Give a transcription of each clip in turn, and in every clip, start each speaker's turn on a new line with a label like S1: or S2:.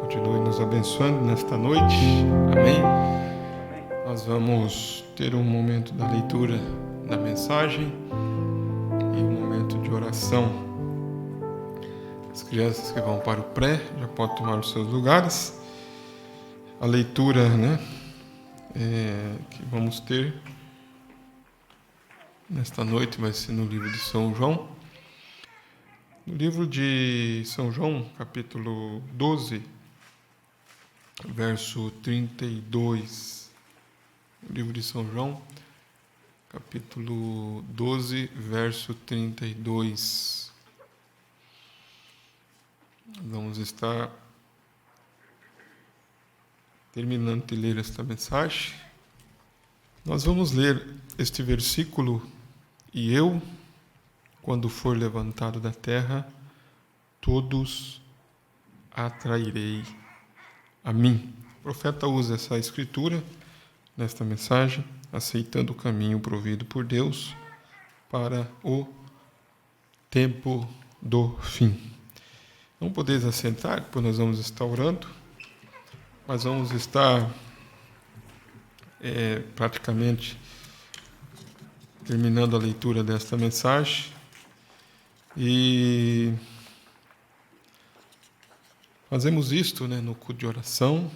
S1: continue nos abençoando nesta noite. Amém? Nós vamos ter um momento da leitura da mensagem e um momento de oração. As crianças que vão para o pré já podem tomar os seus lugares. A leitura, que vamos ter nesta noite vai ser no livro de São João. No livro de São João, capítulo 12, verso 32. No livro de São João, capítulo 12, verso 32. Vamos estar terminando de ler esta mensagem. Nós vamos ler este versículo. E eu, quando for levantado da terra, todos atrairei a mim. O profeta usa essa escritura nesta mensagem, aceitando o caminho provido por Deus para o tempo do fim. Não podeis assentar, pois nós vamos estar orando, mas vamos estar praticamente terminando a leitura desta mensagem. E fazemos isto no culto de oração.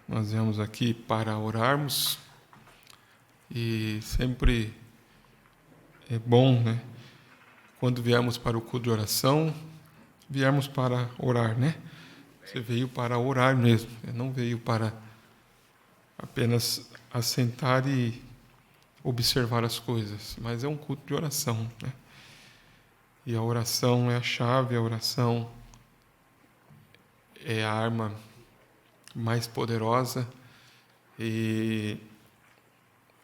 S1: Nós viemos aqui para orarmos e sempre é bom, quando viemos para o culto de oração, viemos para orar, Você veio para orar mesmo, não veio para apenas assentar e observar as coisas, mas é um culto de oração, E a oração é a chave, a oração é a arma mais poderosa, e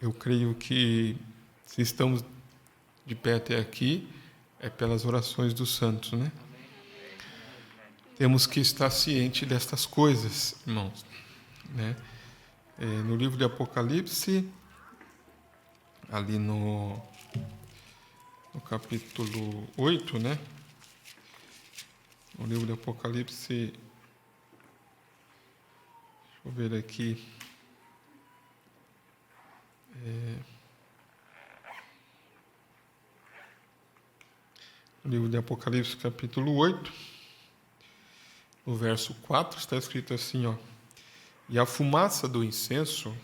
S1: eu creio que se estamos de pé até aqui, é pelas orações dos santos, Temos que estar ciente destas coisas, irmãos, no livro de Apocalipse, ali no capítulo 8, No livro de Apocalipse, deixa eu ver aqui. No livro de Apocalipse, capítulo 8, no verso 4, está escrito assim, E a fumaça do incenso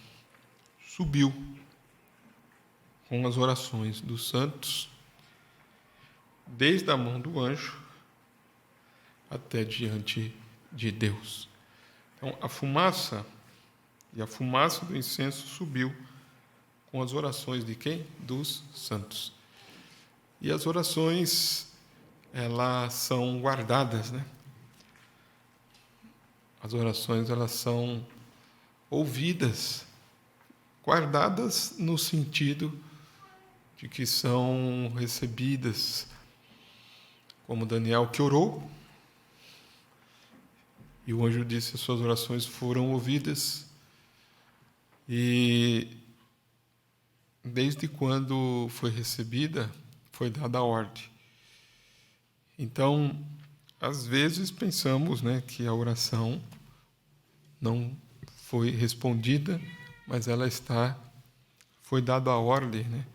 S1: subiu com as orações dos santos, desde a mão do anjo até diante de Deus. Então, a fumaça do incenso subiu com as orações de quem? Dos santos. E as orações, elas são guardadas, As orações, elas são ouvidas, guardadas no sentido de que são recebidas, como Daniel que orou, e o anjo disse: as suas orações foram ouvidas, e desde quando foi recebida, foi dada a ordem. Então, às vezes pensamos, que a oração não foi respondida, mas ela foi dada a ordem,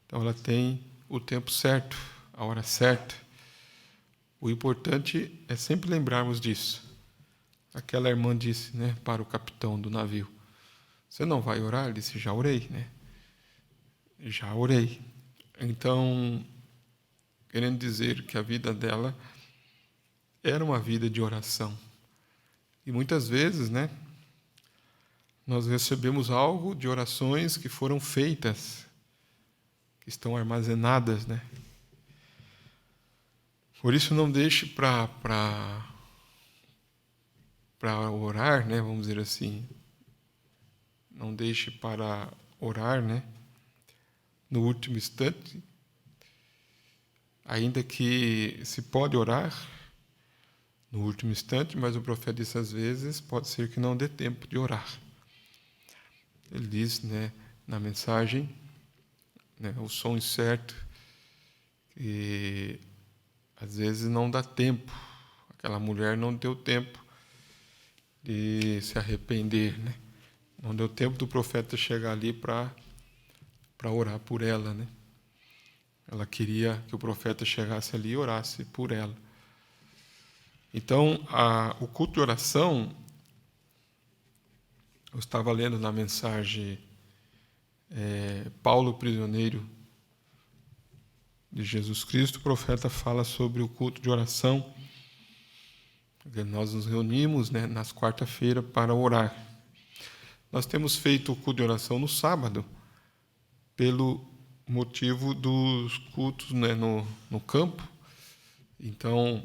S1: Então ela tem o tempo certo, a hora certa. O importante é sempre lembrarmos disso. Aquela irmã disse, para o capitão do navio: você não vai orar? Ele disse: já orei, Já orei. Então, querendo dizer que a vida dela era uma vida de oração. E muitas vezes, nós recebemos algo de orações que foram feitas, que estão armazenadas, Por isso, não deixe para orar, vamos dizer assim, não deixe para orar, no último instante, ainda que se pode orar no último instante, mas o profeta disse: às vezes pode ser que não dê tempo de orar. Ele diz, na mensagem, o som incerto, que às vezes não dá tempo, Aquela mulher não deu tempo de se arrepender, né? Não deu tempo do profeta chegar ali para orar por ela, né? Ela queria que o profeta chegasse ali e orasse por ela. Então, o culto de oração, eu estava lendo na mensagem Paulo, prisioneiro de Jesus Cristo, o profeta fala sobre o culto de oração. Nós nos reunimos, né, nas quarta-feiras para orar. Nós temos feito o culto de oração no sábado, pelo motivo dos cultos, né, no campo. Então,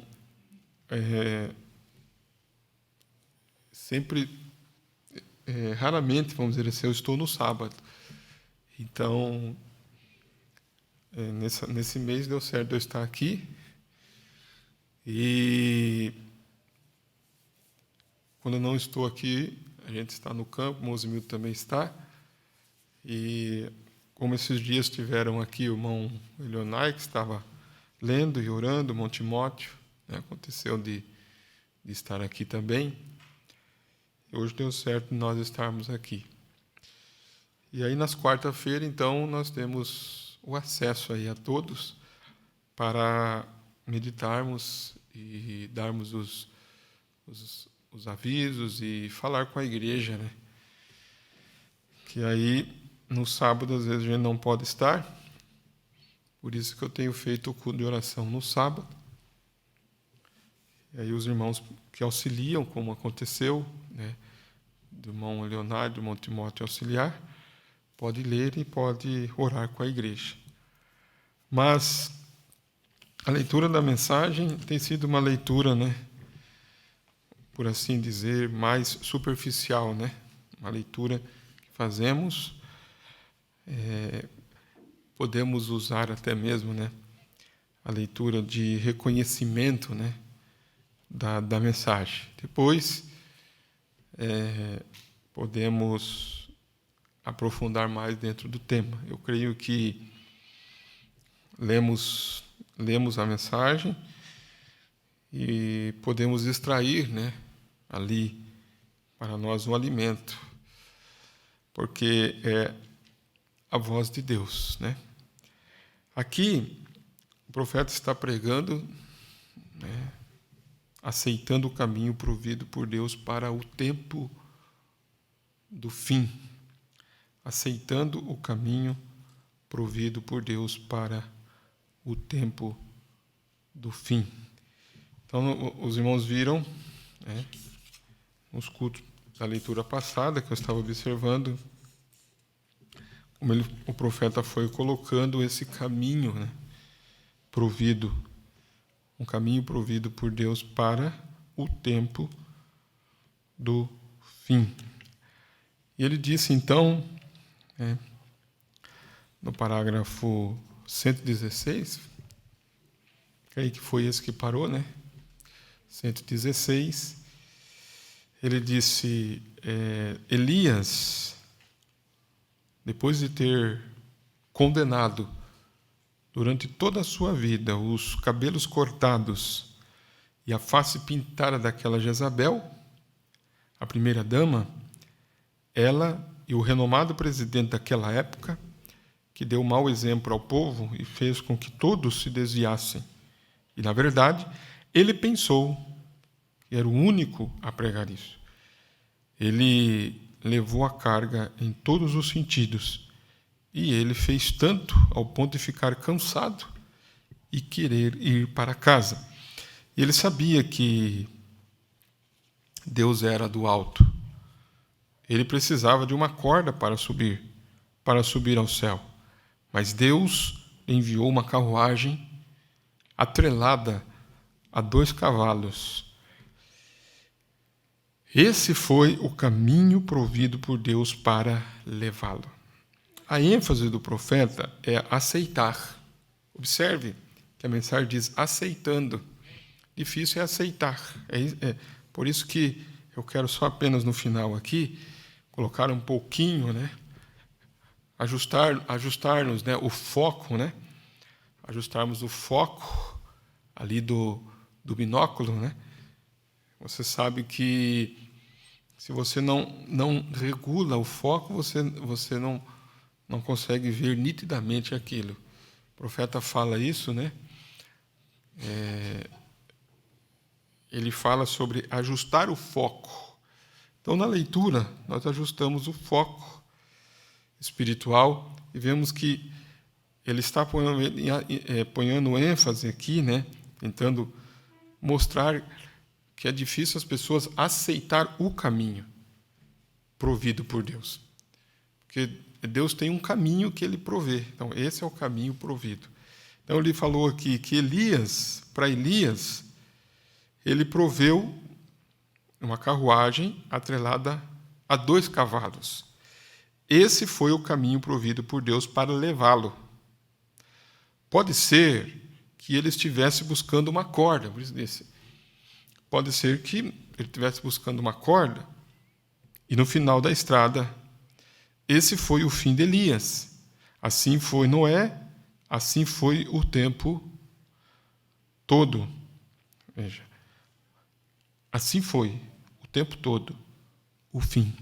S1: raramente, vamos dizer assim, eu estou no sábado. Então, nesse mês deu certo eu estar aqui. E quando eu não estou aqui, a gente está no campo, o Mosimildo também está. E como esses dias tiveram aqui o irmão Elionai, que estava lendo e orando, o irmão Timóteo, né, aconteceu de estar aqui também. Hoje deu certo nós estarmos aqui. E aí, nas quarta-feiras, então, nós temos o acesso aí a todos para meditarmos e darmos os avisos e falar com a igreja, né? Que aí, no sábado, às vezes, a gente não pode estar. Por isso que eu tenho feito o culto de oração no sábado. E aí os irmãos que auxiliam, como aconteceu, né, do irmão Leonardo, do irmão Timóteo auxiliar, pode ler e pode orar com a igreja. Mas a leitura da mensagem tem sido uma leitura, né, por assim dizer, mais superficial, né? Uma leitura que fazemos, podemos usar até mesmo, né, a leitura de reconhecimento, né, da mensagem. Depois, podemos aprofundar mais dentro do tema. Eu creio que lemos a mensagem e podemos extrair, né, ali para nós um alimento, porque é a voz de Deus, né? Aqui o profeta está pregando, né, aceitando o caminho provido por Deus para o tempo do fim. Aceitando o caminho provido por Deus para o tempo do fim. Então, os irmãos viram, né, nos cultos da leitura passada, que eu estava observando, como o profeta foi colocando esse caminho, né, provido, um caminho provido por Deus para o tempo do fim. E ele disse, então, no parágrafo 116, creio que foi esse que parou, né? 116, ele disse, Elias, depois de ter condenado durante toda a sua vida os cabelos cortados e a face pintada daquela Jezabel, a primeira dama, ela e o renomado presidente daquela época, que deu mau exemplo ao povo e fez com que todos se desviassem. E, na verdade, ele pensou que era o único a pregar isso. Ele levou a carga em todos os sentidos. E ele fez tanto ao ponto de ficar cansado e querer ir para casa. Ele sabia que Deus era do alto. Ele precisava de uma corda para subir ao céu. Mas Deus enviou uma carruagem atrelada a 2 cavalos. Esse foi o caminho provido por Deus para levá-lo. A ênfase do profeta é aceitar. Observe que a mensagem diz aceitando. Difícil é aceitar. Por isso que eu quero só apenas no final aqui colocar um pouquinho, né? Ajustar-nos, né? O foco, né? Ajustarmos o foco ali do binóculo, né? Você sabe que se você não regula o foco, você não consegue ver nitidamente aquilo. O profeta fala isso, né? Ele fala sobre ajustar o foco. Então, na leitura, nós ajustamos o foco espiritual e vemos que ele está ponhando ênfase aqui, né? Tentando mostrar que é difícil as pessoas aceitar o caminho provido por Deus. Porque Deus tem um caminho que ele provê. Então, esse é o caminho provido. Então, ele falou aqui que para Elias, ele proveu uma carruagem atrelada a 2 cavalos. Esse foi o caminho provido por Deus para levá-lo. Pode ser que ele estivesse buscando uma corda, por isso disse. Pode ser que ele estivesse buscando uma corda e no final da estrada, esse foi o fim de Elias. Assim foi Noé, assim foi o tempo todo. Veja, assim foi o tempo todo, o fim.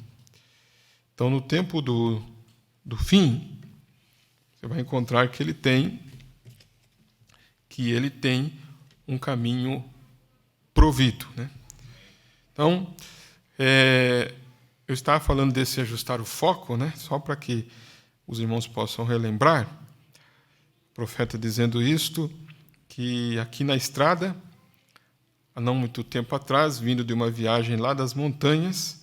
S1: Então, no tempo do fim, você vai encontrar que ele tem um caminho provido, né? Então, eu estava falando desse ajustar o foco, né? Só para que os irmãos possam relembrar. O profeta dizendo isto, que aqui na estrada, há não muito tempo atrás, vindo de uma viagem lá das montanhas,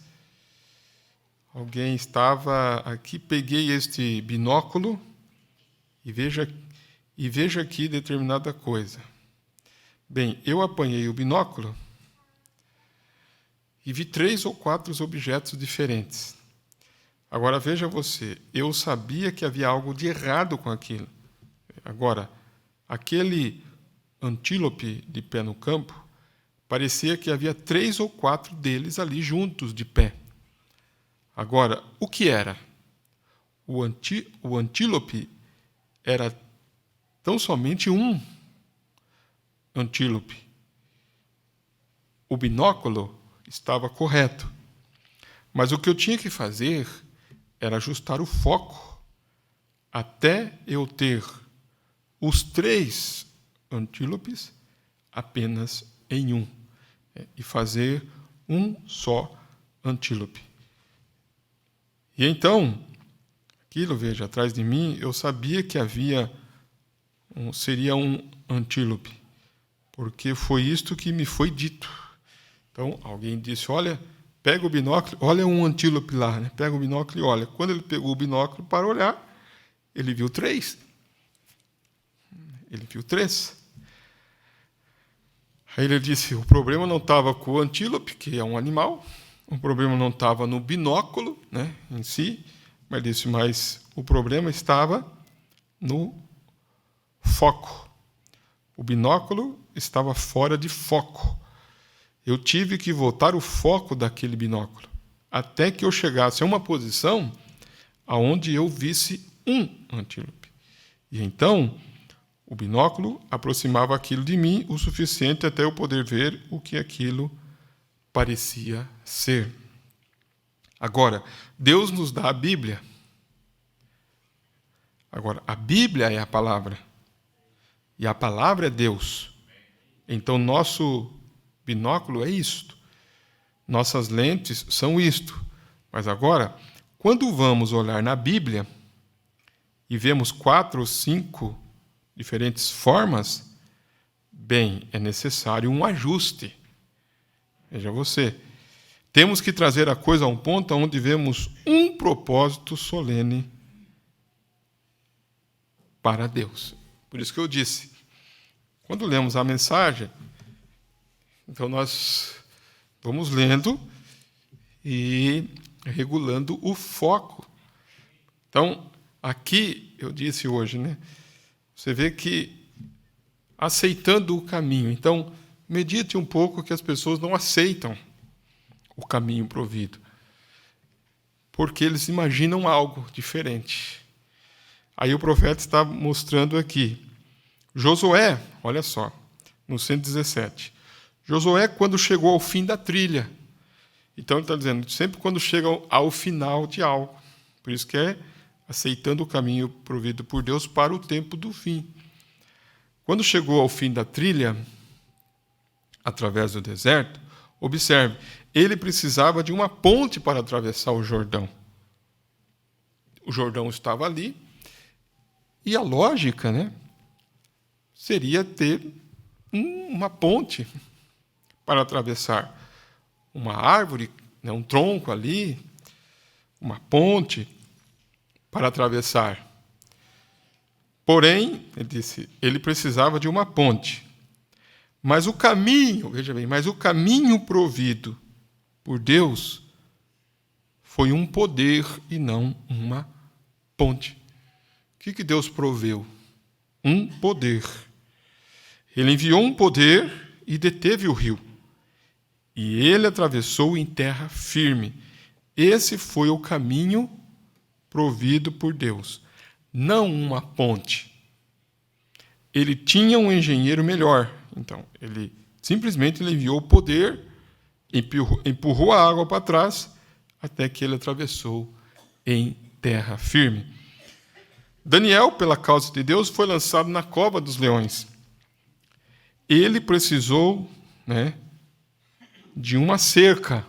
S1: alguém estava aqui, peguei este binóculo e veja aqui determinada coisa. Bem, eu apanhei o binóculo e vi 3 ou 4 objetos diferentes. Agora veja você, eu sabia que havia algo de errado com aquilo. Agora, aquele antílope de pé no campo, parecia que havia 3 ou 4 deles ali juntos, de pé. Agora, o que era? O antílope era tão somente um antílope. O binóculo estava correto. Mas o que eu tinha que fazer era ajustar o foco até eu ter os 3 antílopes apenas em um. E fazer um só antílope. E então, aquilo, veja, atrás de mim, eu sabia que seria um antílope, porque foi isto que me foi dito. Então, alguém disse, olha, pega o binóculo, olha um antílope lá, né? Pega o binóculo e olha. Quando ele pegou o binóculo para olhar, ele viu 3. Ele viu 3. Aí ele disse, o problema não estava com o antílope, que é um animal, o problema não estava no binóculo, né, em si, mas o problema estava no foco. O binóculo estava fora de foco. Eu tive que voltar o foco daquele binóculo, até que eu chegasse a uma posição onde eu visse um antílope. E então, o binóculo aproximava aquilo de mim o suficiente até eu poder ver o que aquilo parecia ser. Agora, Deus nos dá a Bíblia. Agora, a Bíblia é a palavra. E a palavra é Deus. Então, nosso binóculo é isto. Nossas lentes são isto. Mas agora, quando vamos olhar na Bíblia e vemos 4 ou 5 diferentes formas, bem, é necessário um ajuste. Veja você. Temos que trazer a coisa a um ponto onde vemos um propósito solene para Deus. Por isso que eu disse, quando lemos a mensagem, então nós vamos lendo e regulando o foco. Então, aqui, eu disse hoje, né? Você vê que aceitando o caminho. Então, medite um pouco que as pessoas não aceitam o caminho provido, porque eles imaginam algo diferente. Aí o profeta está mostrando aqui. Josué, olha só, no 117. Josué, quando chegou ao fim da trilha. Então, ele está dizendo, sempre quando chega ao final de algo. Por isso que é aceitando o caminho provido por Deus para o tempo do fim. Quando chegou ao fim da trilha, através do deserto, observe, ele precisava de uma ponte para atravessar o Jordão. O Jordão estava ali, e a lógica, né, seria ter uma ponte para atravessar. Uma árvore, né, um tronco ali, uma ponte para atravessar. Porém, ele disse, ele precisava de uma ponte. Mas o caminho, veja bem, mas o caminho provido por Deus foi um poder e não uma ponte. O que Deus proveu? Um poder. Ele enviou um poder e deteve o rio. E ele atravessou em terra firme. Esse foi o caminho provido por Deus, não uma ponte. Ele tinha um engenheiro melhor. Então, ele simplesmente enviou o poder, empurrou a água para trás, até que ele atravessou em terra firme. Daniel, pela causa de Deus, foi lançado na cova dos leões. Ele precisou, né, de uma cerca.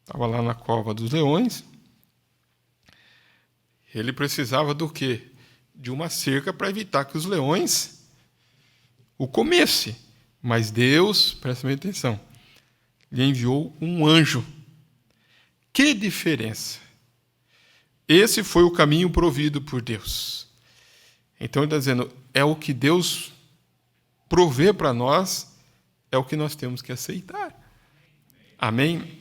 S1: Estava lá na cova dos leões. Ele precisava do quê? De uma cerca para evitar que os leões o comessem. Mas Deus, presta bem atenção, lhe enviou um anjo. Que diferença! Esse foi o caminho provido por Deus. Então ele está dizendo, é o que Deus provê para nós, é o que nós temos que aceitar. Amém?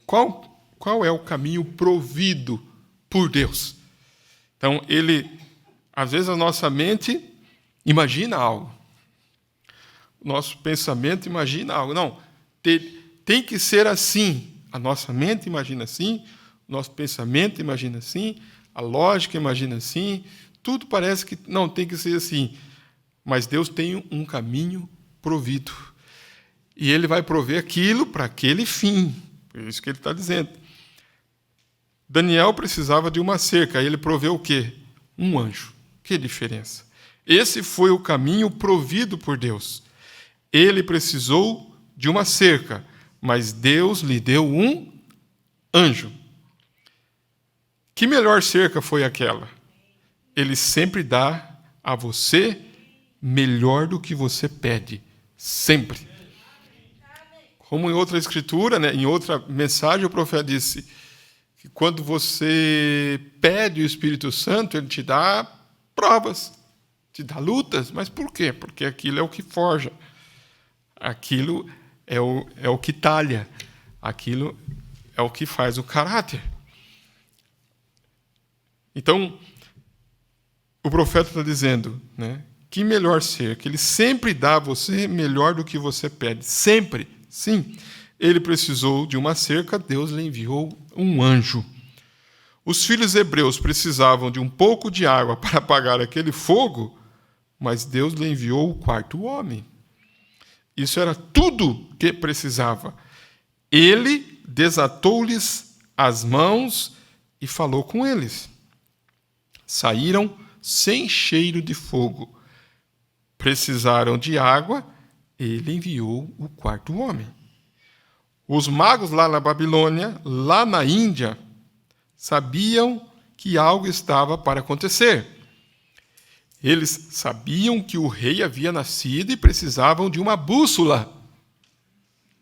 S1: Qual é o caminho provido por Deus? Então, às vezes a nossa mente imagina algo. O nosso pensamento imagina algo. Não, tem que ser assim. A nossa mente imagina assim, o nosso pensamento imagina assim, a lógica imagina assim, tudo parece que não tem que ser assim. Mas Deus tem um caminho provido. E Ele vai prover aquilo para aquele fim. É isso que Ele está dizendo. Daniel precisava de uma cerca. Aí ele proveu o quê? Um anjo. Que diferença. Esse foi o caminho provido por Deus. Ele precisou de uma cerca, mas Deus lhe deu um anjo. Que melhor cerca foi aquela? Ele sempre dá a você melhor do que você pede. Sempre. Como em outra escritura, né, em outra mensagem, o profeta disse que quando você pede o Espírito Santo, ele te dá provas, te dá lutas. Mas por quê? Porque aquilo é o que forja. Aquilo é o que talha. Aquilo é o que faz o caráter. Então, o profeta está dizendo, né, que melhor ser, que ele sempre dá a você melhor do que você pede. Sempre. Sim. Ele precisou de uma cerca, Deus lhe enviou um anjo. Os filhos hebreus precisavam de um pouco de água para apagar aquele fogo, mas Deus lhe enviou o quarto homem. Isso era tudo que precisava. Ele desatou-lhes as mãos e falou com eles. Saíram sem cheiro de fogo. Precisaram de água, ele enviou o quarto homem. Os magos lá na Babilônia, lá na Índia, sabiam que algo estava para acontecer. Eles sabiam que o rei havia nascido e precisavam de uma bússola.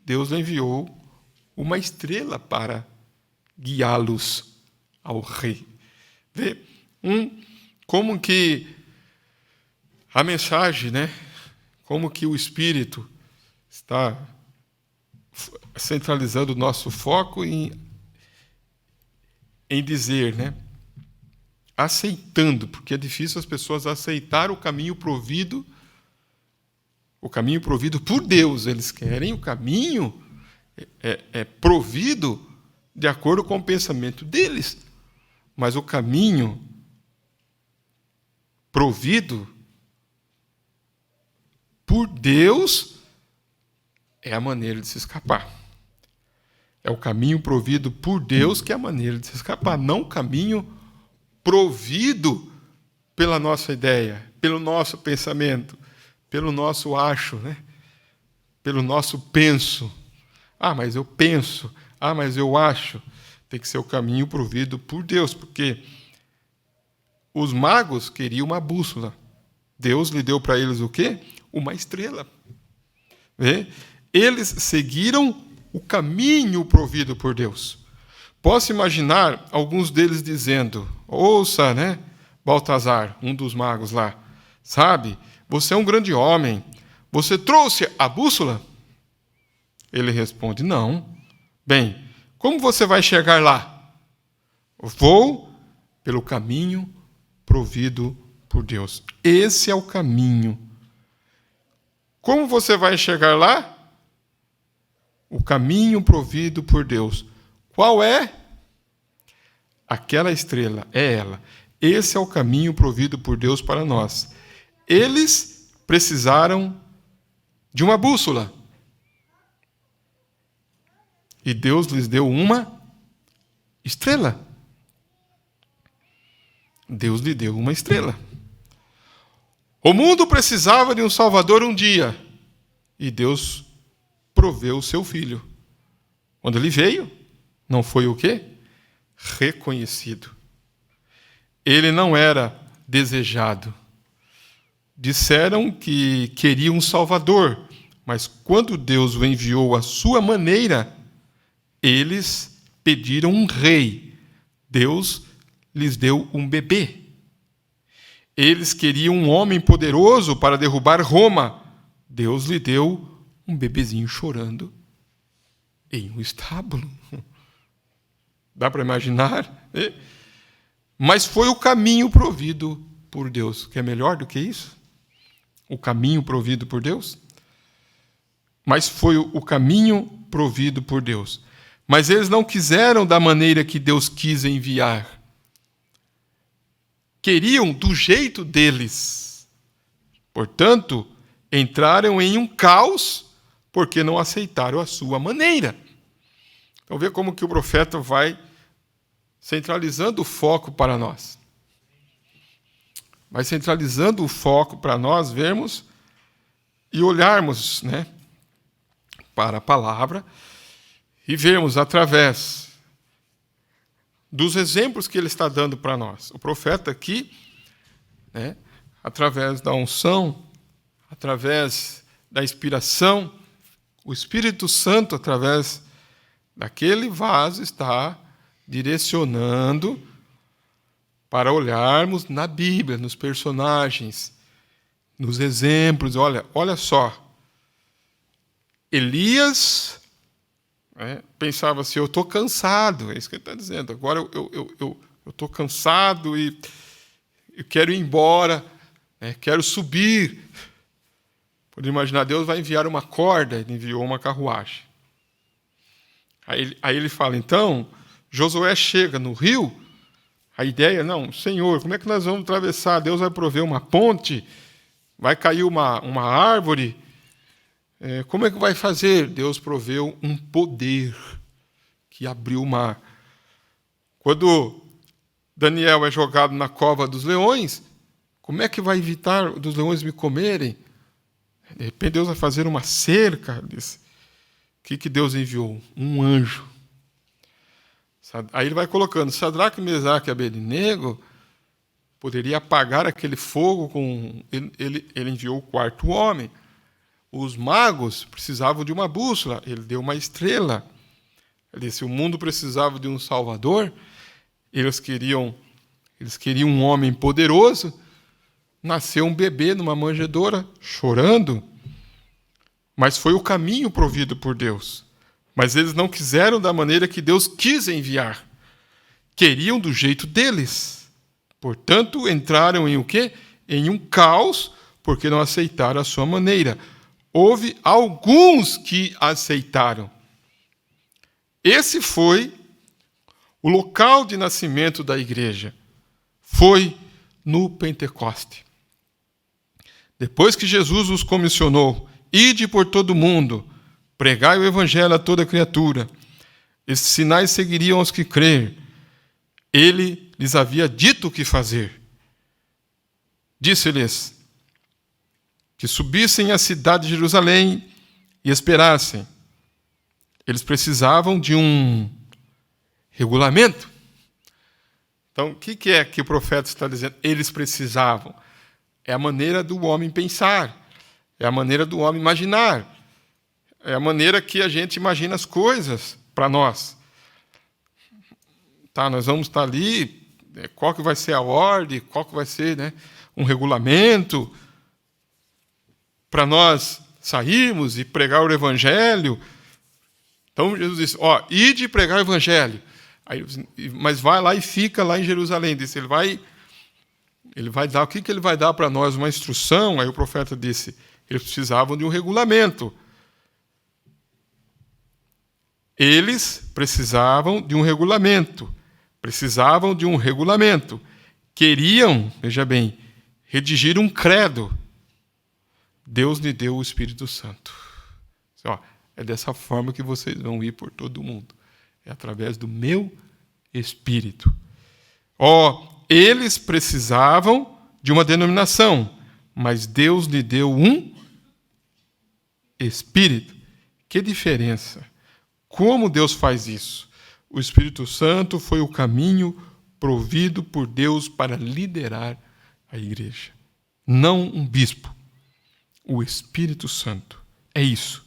S1: Deus enviou uma estrela para guiá-los ao rei. Vê como que a mensagem, né? Como que o Espírito está centralizando o nosso foco em dizer, né? Aceitando, porque é difícil as pessoas aceitar o caminho provido por Deus. Eles querem o caminho provido de acordo com o pensamento deles. Mas o caminho provido por Deus é a maneira de se escapar. É o caminho provido por Deus que é a maneira de se escapar, não o caminho provido pela nossa ideia, pelo nosso pensamento, pelo nosso acho, né? Pelo nosso penso. Ah, mas eu penso. Ah, mas eu acho. Tem que ser o caminho provido por Deus, porque os magos queriam uma bússola. Deus lhe deu para eles o quê? Uma estrela. Vê? Eles seguiram o caminho provido por Deus. Posso imaginar alguns deles dizendo: ouça, né, Baltazar, um dos magos lá, sabe, você é um grande homem, você trouxe a bússola? Ele responde: não. Bem, como você vai chegar lá? Vou pelo caminho provido por Deus. Esse é o caminho. Como você vai chegar lá? O caminho provido por Deus. Qual é? Aquela estrela, é ela. Esse é o caminho provido por Deus para nós. Eles precisaram de uma bússola. E Deus lhes deu uma estrela. Deus lhe deu uma estrela. O mundo precisava de um Salvador um dia. E Deus proveu o seu Filho. Quando ele veio, não foi o quê? Reconhecido. Ele não era desejado. Disseram que queriam um Salvador, mas quando Deus o enviou à sua maneira, eles pediram um rei. Deus lhes deu um bebê. Eles queriam um homem poderoso para derrubar Roma. Deus lhe deu um bebezinho chorando em um estábulo. Dá para imaginar? Mas foi o caminho provido por Deus. Que é melhor do que isso? O caminho provido por Deus? Mas foi o caminho provido por Deus. Mas eles não quiseram da maneira que Deus quis enviar. Queriam do jeito deles. Portanto, entraram em um caos porque não aceitaram a sua maneira. Então, vê como que o profeta vai centralizando o foco para nós. Vai centralizando o foco para nós vermos e olharmos, né, para a palavra e vermos através dos exemplos que ele está dando para nós. O profeta aqui, né, através da unção, através da inspiração, o Espírito Santo, através daquele vaso, está direcionando para olharmos na Bíblia, nos personagens, nos exemplos. Olha só. Elias pensava assim: eu estou cansado, é isso que ele está dizendo. Agora eu estou cansado e eu quero ir embora, quero subir. Pode imaginar, Deus vai enviar uma corda, ele enviou uma carruagem. Aí ele fala, então, Josué chega no rio, a ideia, não, Senhor, como é que nós vamos atravessar? Deus vai prover uma ponte, vai cair uma árvore, como é que vai fazer? Deus proveu um poder que abriu o mar. Quando Daniel é jogado na cova dos leões, como é que vai evitar dos leões me comerem? De repente Deus vai fazer uma cerca. O que Deus enviou? Um anjo. Aí ele vai colocando Sadraque, Mesaque e Abednego, poderia apagar aquele fogo com... Ele enviou o quarto homem. Os magos precisavam de uma bússola, ele deu uma estrela. Ele disse, o mundo precisava de um Salvador, eles queriam um homem poderoso. Nasceu um bebê numa manjedoura, chorando. Mas foi o caminho provido por Deus. Mas eles não quiseram da maneira que Deus quis enviar. Queriam do jeito deles. Portanto, entraram em o quê? Em um caos, porque não aceitaram a sua maneira. Houve alguns que aceitaram. Esse foi o local de nascimento da igreja. Foi no Pentecoste. Depois que Jesus os comissionou, ide por todo o mundo, Pregai o evangelho a toda criatura. Esses sinais seguiriam aos que crer. Ele lhes havia dito o que fazer. Disse-lhes que subissem à cidade de Jerusalém e esperassem. Eles precisavam de um regulamento. Então, o que é que o profeta está dizendo? Eles precisavam. É a maneira do homem pensar. É a maneira do homem imaginar. É a maneira que a gente imagina as coisas para nós. Tá, nós vamos estar ali, qual que vai ser a ordem, qual que vai ser, né, um regulamento para nós sairmos e pregar o evangelho. Então, Jesus disse, ide pregar o evangelho. Aí, mas vai lá e fica lá em Jerusalém. Disse, ele vai dar, o que ele vai dar para nós? Uma instrução. Aí o profeta disse, eles precisavam de um regulamento. Eles precisavam de um regulamento. Precisavam de um regulamento. Queriam, veja bem, redigir um credo. Deus lhe deu o Espírito Santo. É dessa forma que vocês vão ir por todo o mundo. É através do meu Espírito. Eles precisavam de uma denominação, mas Deus lhe deu um Espírito. Que diferença! Como Deus faz isso? O Espírito Santo foi o caminho provido por Deus para liderar a igreja. Não um bispo. O Espírito Santo. É isso.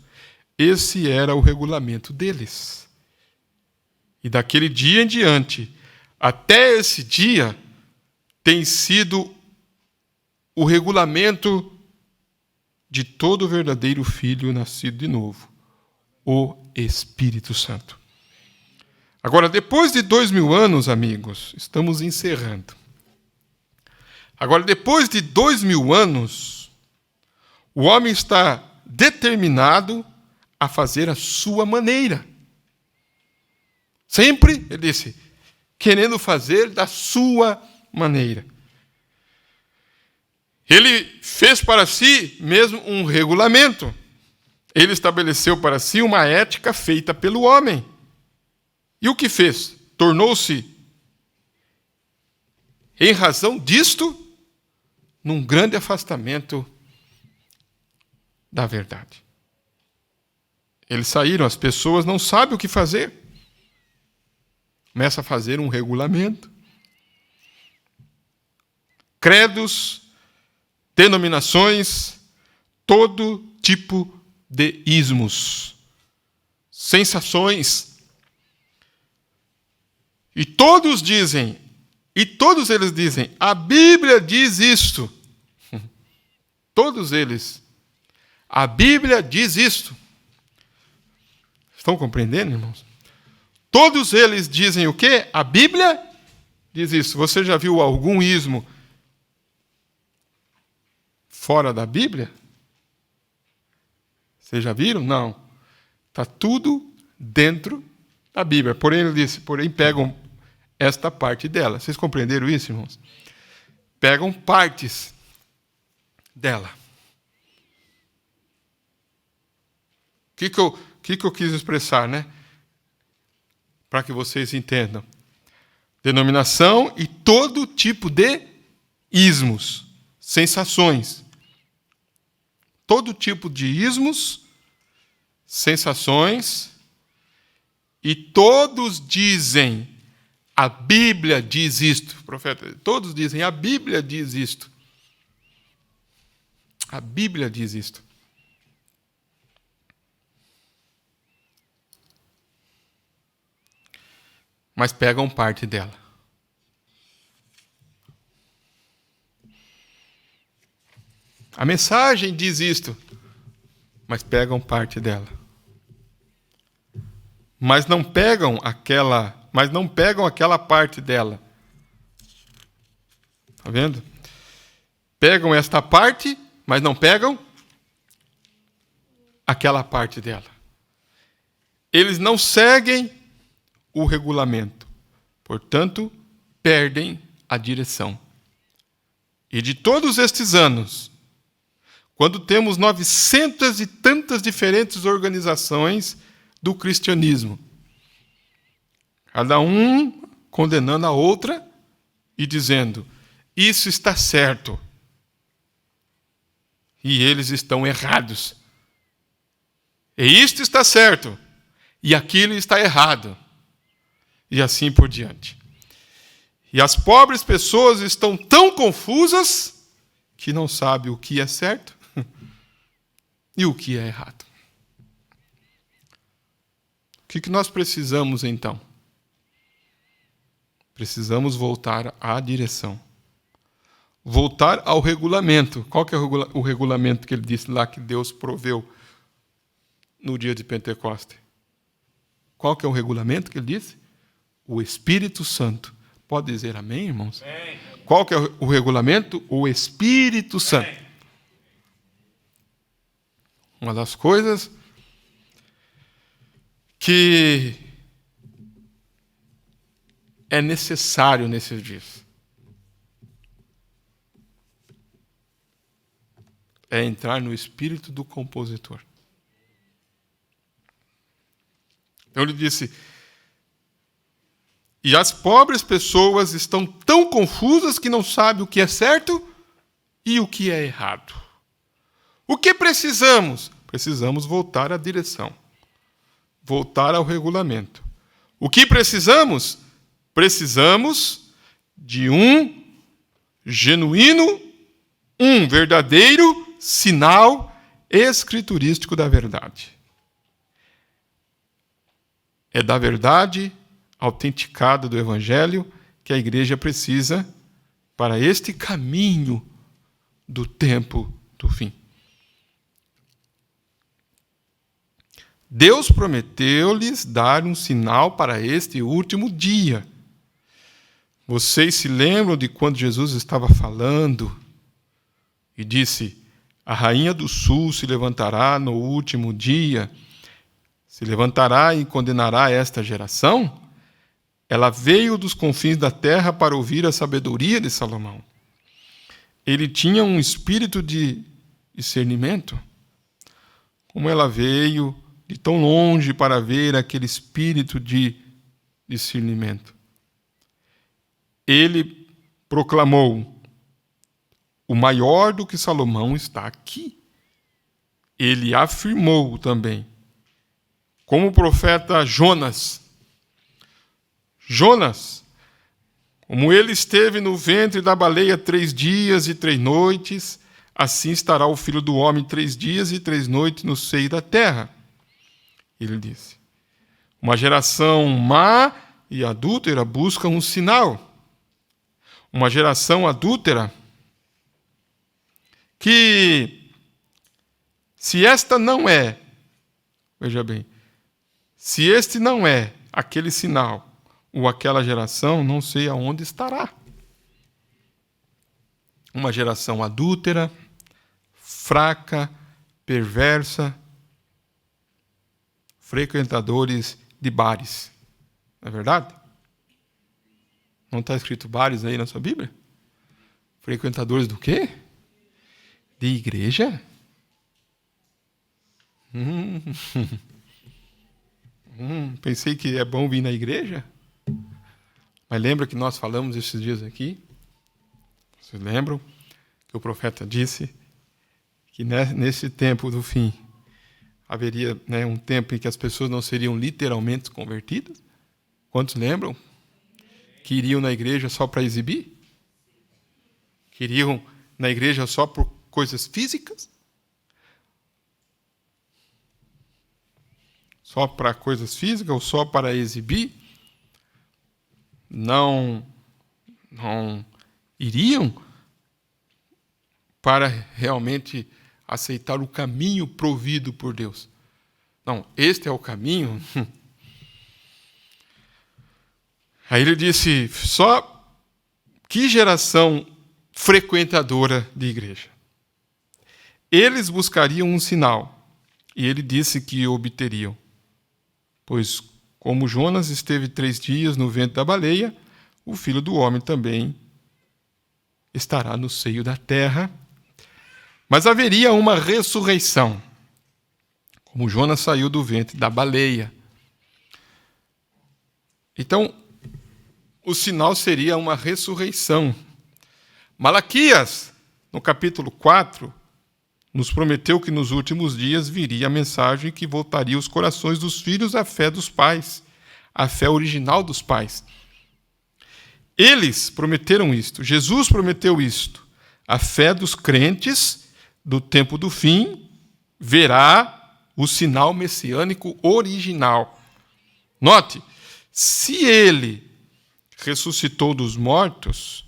S1: Esse era o regulamento deles. E daquele dia em diante, até esse dia, tem sido o regulamento de todo verdadeiro filho nascido de novo. O Espírito Santo. Agora, depois de 2000 anos, amigos, estamos encerrando. Agora, depois de 2000 anos, o homem está determinado a fazer a sua maneira. Sempre, ele disse, querendo fazer da sua maneira. Ele fez para si mesmo um regulamento. Ele estabeleceu para si uma ética feita pelo homem. E o que fez? Tornou-se, em razão disto, num grande afastamento da verdade. Eles saíram, as pessoas não sabem o que fazer. Começa a fazer um regulamento. Credos, denominações, todo tipo de ismos, sensações. E todos eles dizem, a Bíblia diz isto. Todos eles. A Bíblia diz isto. Estão compreendendo, irmãos? Todos eles dizem o quê? A Bíblia diz isso. Você já viu algum ismo fora da Bíblia? Vocês já viram? Não. Está tudo dentro da Bíblia. Porém, ele disse, pegam esta parte dela. Vocês compreenderam isso, irmãos? Pegam partes dela. O que eu quis expressar, né? Para que vocês entendam. Denominação e todo tipo de ismos, sensações. Todo tipo de ismos, sensações, e todos dizem, a Bíblia diz isto. Profeta, todos dizem, a Bíblia diz isto. A Bíblia diz isto. Mas pegam parte dela. A mensagem diz isto, mas pegam parte dela. Mas não pegam aquela parte dela. Está vendo? Pegam esta parte, mas não pegam aquela parte dela. Eles não seguem o regulamento. Portanto, perdem a direção. E de todos estes anos, Quando temos 900 e tantas diferentes organizações do cristianismo, cada um condenando a outra e dizendo: isso está certo e eles estão errados. E isto está certo e aquilo está errado. E assim por diante. E as pobres pessoas estão tão confusas que não sabem o que é certo e o que é errado. O que nós precisamos, então? Precisamos voltar à direção. Voltar ao regulamento. Qual que é o regulamento que ele disse lá que Deus proveu no dia de Pentecostes? Qual que é o regulamento que ele disse? O Espírito Santo. Pode dizer amém, irmãos? Amém. Qual que é o regulamento? O Espírito Santo. Amém. Uma das coisas que é necessário nesses dias é entrar no espírito do compositor. Então ele disse: e as pobres pessoas estão tão confusas que não sabem o que é certo e o que é errado. O que precisamos? Precisamos voltar à direção. Voltar ao regulamento. O que precisamos? Precisamos de um genuíno, um verdadeiro sinal escriturístico da verdade. É da verdade autenticada do Evangelho que a igreja precisa para este caminho do tempo do fim. Deus prometeu-lhes dar um sinal para este último dia. Vocês se lembram de quando Jesus estava falando e disse: a rainha do sul se levantará no último dia, se levantará e condenará esta geração? Ela veio dos confins da terra para ouvir a sabedoria de Salomão. Ele tinha um espírito de discernimento. Como ela veio de tão longe para ver aquele espírito de discernimento. Ele proclamou: o maior do que Salomão está aqui. Ele afirmou também, como o profeta Jonas, como ele esteve no ventre da baleia 3 dias e 3 noites, assim estará o Filho do Homem 3 dias e 3 noites no seio da terra. Ele disse: uma geração má e adúltera busca um sinal. Uma geração adúltera que, se esta não é, veja bem, se este não é aquele sinal, ou aquela geração, não sei aonde estará. Uma geração adúltera, fraca, perversa, frequentadores de bares. Não é verdade? Não está escrito bares aí na sua Bíblia? Frequentadores do quê? De igreja? Pensei que é bom vir na igreja. Mas lembra que nós falamos esses dias aqui? Vocês lembram que o profeta disse que nesse tempo do fim haveria um tempo em que as pessoas não seriam literalmente convertidas? Quantos lembram? Que iriam na igreja só para exibir? Que iriam na igreja só por coisas físicas? Só para coisas físicas ou só para exibir? Não iriam para realmente aceitar o caminho provido por Deus. Não, este é o caminho. Aí ele disse: só que geração frequentadora de igreja. Eles buscariam um sinal, e ele disse que o obteriam. Pois, como Jonas esteve 3 dias no ventre da baleia, o Filho do Homem também estará no seio da terra. Mas haveria uma ressurreição, como Jonas saiu do ventre da baleia. Então, o sinal seria uma ressurreição. Malaquias, no capítulo 4, nos prometeu que nos últimos dias viria a mensagem que voltaria os corações dos filhos à fé dos pais, à fé original dos pais. Eles prometeram isto, Jesus prometeu isto. A fé dos crentes do tempo do fim verá o sinal messiânico original. Note, se ele ressuscitou dos mortos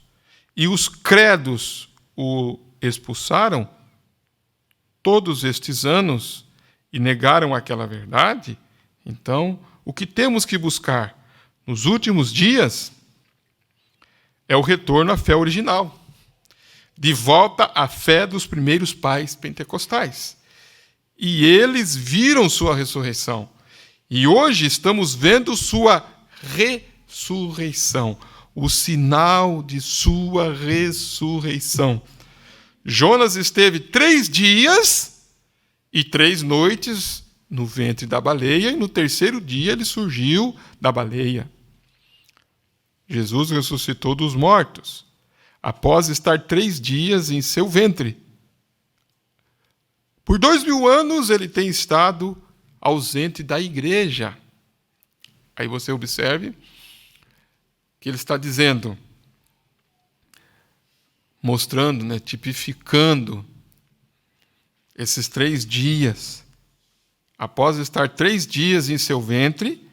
S1: e os credos o expulsaram todos estes anos e negaram aquela verdade, então o que temos que buscar nos últimos dias é o retorno à fé original, de volta à fé dos primeiros pais pentecostais. E eles viram sua ressurreição. E hoje estamos vendo sua ressurreição, o sinal de sua ressurreição. Jonas esteve 3 dias e 3 noites no ventre da baleia, e no 3º dia ele surgiu da baleia. Jesus ressuscitou dos mortos, após estar 3 dias em seu ventre. Por 2000 anos ele tem estado ausente da igreja. Aí você observe que ele está dizendo, mostrando, tipificando esses 3 dias. Após estar 3 dias em seu ventre,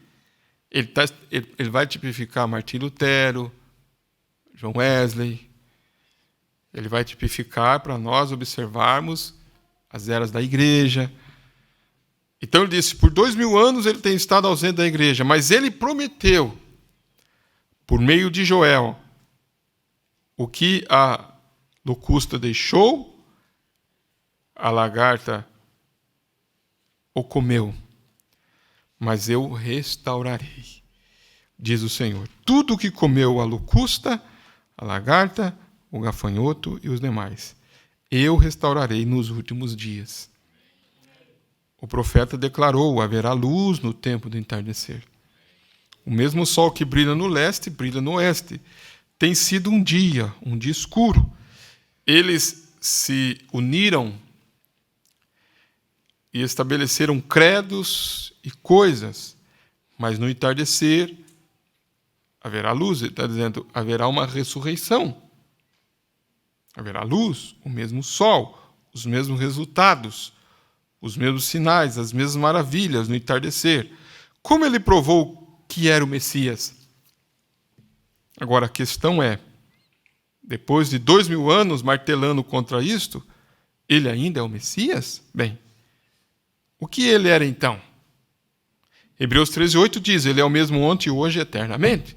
S1: ele vai tipificar Martim Lutero, John Wesley. Ele vai tipificar para nós observarmos as eras da igreja. Então ele disse, por 2000 anos ele tem estado ausente da igreja, mas ele prometeu, por meio de Joel, o que a locusta deixou, a lagarta o comeu, mas eu restaurarei, diz o Senhor. Tudo o que comeu a locusta, a lagarta, o gafanhoto e os demais, eu restaurarei nos últimos dias. O profeta declarou, haverá luz no tempo do entardecer. O mesmo sol que brilha no leste, brilha no oeste. Tem sido um dia escuro. Eles se uniram e estabeleceram credos e coisas, mas no entardecer haverá luz. Ele está dizendo, haverá uma ressurreição. Haverá luz, o mesmo sol, os mesmos resultados, os mesmos sinais, as mesmas maravilhas no entardecer. Como ele provou que era o Messias? Agora, a questão é, depois de 2000 anos martelando contra isto, ele ainda é o Messias? Bem, o que ele era então? Hebreus 13:8 diz, ele é o mesmo ontem, hoje e eternamente.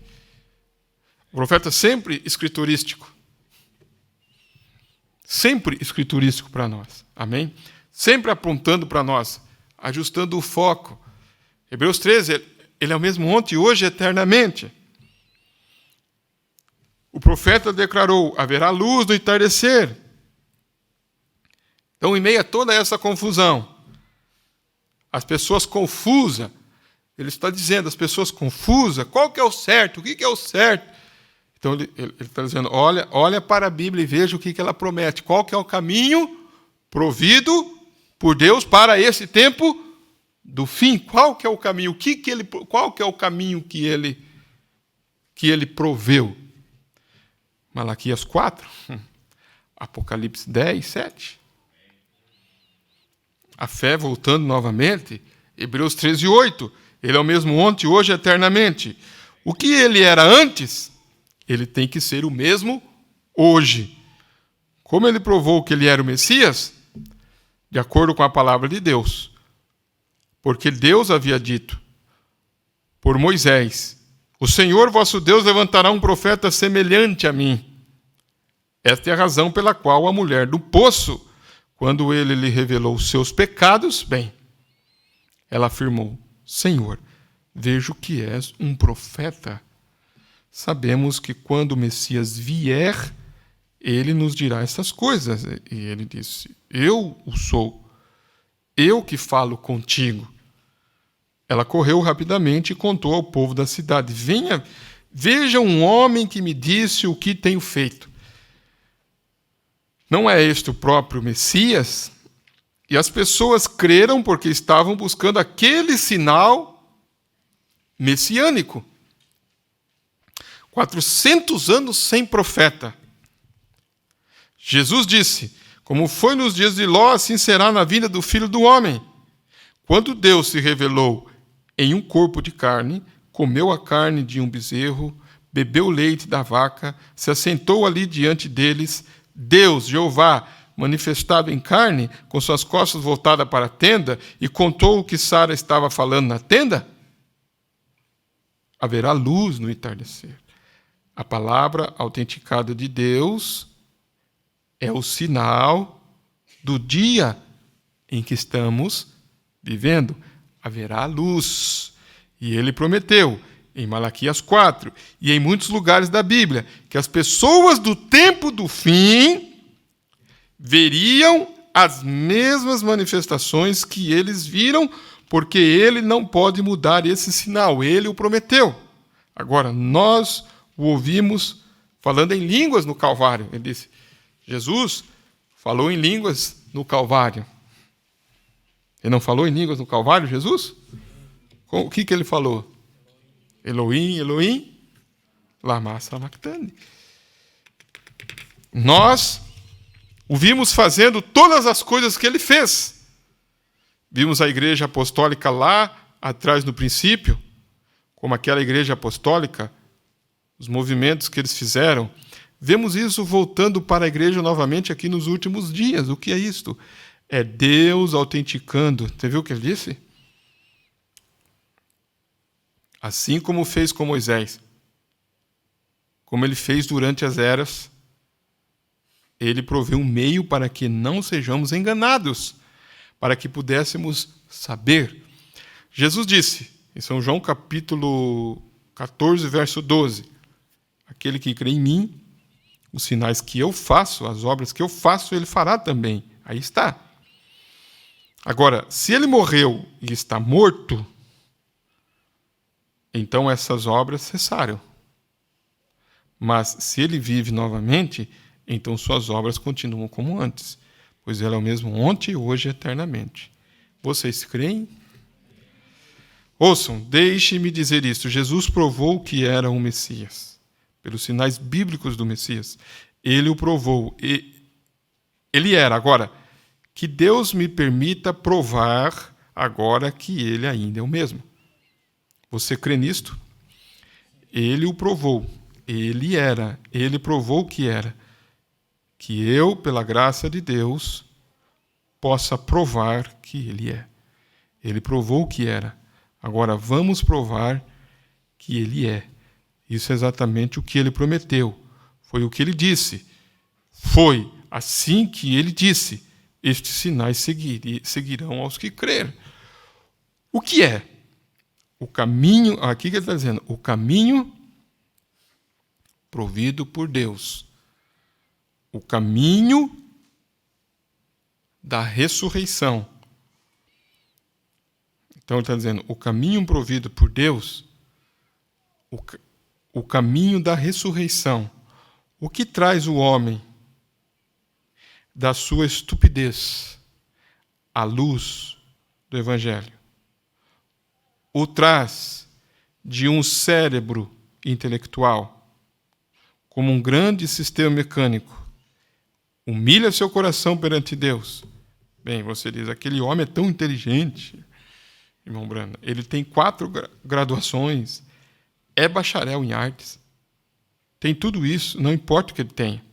S1: O profeta sempre escriturístico. Sempre escriturístico para nós. Amém? Sempre apontando para nós, ajustando o foco. Hebreus 13, ele é o mesmo ontem, hoje e eternamente. O profeta declarou, haverá luz no entardecer. Então, em meio a toda essa confusão, as pessoas confusas, ele está dizendo, as pessoas confusas, qual que é o certo, o que é o certo? Então, ele está dizendo, olha para a Bíblia e veja o que ela promete. Qual que é o caminho provido por Deus para esse tempo do fim? Qual que é o caminho? Qual que é o caminho que ele proveu? Malaquias 4, Apocalipse 10, 7. A fé, voltando novamente, Hebreus 13, 8. Ele é o mesmo ontem, hoje e eternamente. O que ele era antes, ele tem que ser o mesmo hoje. Como ele provou que ele era o Messias? De acordo com a palavra de Deus. Porque Deus havia dito por Moisés, o Senhor vosso Deus levantará um profeta semelhante a mim. Esta é a razão pela qual a mulher do poço, quando ele lhe revelou os seus pecados, bem, ela afirmou, Senhor, vejo que és um profeta. Sabemos que quando o Messias vier, ele nos dirá essas coisas. E ele disse: eu o sou, eu que falo contigo. Ela correu rapidamente e contou ao povo da cidade: venha, veja um homem que me disse o que tenho feito. Não é este o próprio Messias? E as pessoas creram porque estavam buscando aquele sinal messiânico. 400 anos sem profeta. Jesus disse: como foi nos dias de Ló, assim será na vinda do Filho do Homem. Quando Deus se revelou em um corpo de carne, comeu a carne de um bezerro, bebeu o leite da vaca, se assentou ali diante deles, Deus, Jeová, manifestado em carne, com suas costas voltadas para a tenda, e contou o que Sara estava falando na tenda? Haverá luz no entardecer. A palavra autenticada de Deus é o sinal do dia em que estamos vivendo. Haverá luz. E ele prometeu, em Malaquias 4, e em muitos lugares da Bíblia, que as pessoas do tempo do fim veriam as mesmas manifestações que eles viram, porque ele não pode mudar esse sinal, ele o prometeu. Agora, nós o ouvimos falando em línguas no Calvário. Ele disse: Jesus falou em línguas no Calvário. Ele não falou em línguas no Calvário, Jesus? O que ele falou? Elohim, Elohim, lama sabachthani. Nós o vimos fazendo todas as coisas que ele fez. Vimos a igreja apostólica lá atrás no princípio, como aquela igreja apostólica, os movimentos que eles fizeram. Vemos isso voltando para a igreja novamente aqui nos últimos dias. O que é isto? É Deus autenticando. Você viu o que ele disse? Assim como fez com Moisés, como ele fez durante as eras, ele proveu um meio para que não sejamos enganados, para que pudéssemos saber. Jesus disse, em São João capítulo 14, verso 12, aquele que crê em mim, os sinais que eu faço, as obras que eu faço, ele fará também. Aí está. Agora, se ele morreu e está morto, então essas obras cessaram. Mas se ele vive novamente, então suas obras continuam como antes, pois ele é o mesmo ontem, hoje e eternamente. Vocês creem? Ouçam, deixe-me dizer isto. Jesus provou que era um Messias, pelos sinais bíblicos do Messias. Ele o provou. Ele era. Agora, que Deus me permita provar agora que ele ainda é o mesmo. Você crê nisto? Ele o provou. Ele era. Ele provou que era. Que eu, pela graça de Deus, possa provar que ele é. Ele provou que era. Agora vamos provar que ele é. Isso é exatamente o que ele prometeu. Foi o que ele disse. Foi assim que ele disse. Estes sinais seguirão aos que crerem. O que é? O caminho, aqui que ele está dizendo, o caminho provido por Deus. O caminho da ressurreição. Então ele está dizendo, o caminho provido por Deus, o caminho da ressurreição. O que traz o homem da sua estupidez à luz do Evangelho? O traz de um cérebro intelectual, como um grande sistema mecânico. Humilha seu coração perante Deus. Bem, você diz, aquele homem é tão inteligente, irmão Brana. Ele tem 4 graduações, é bacharel em artes. Tem tudo isso, não importa o que ele tenha.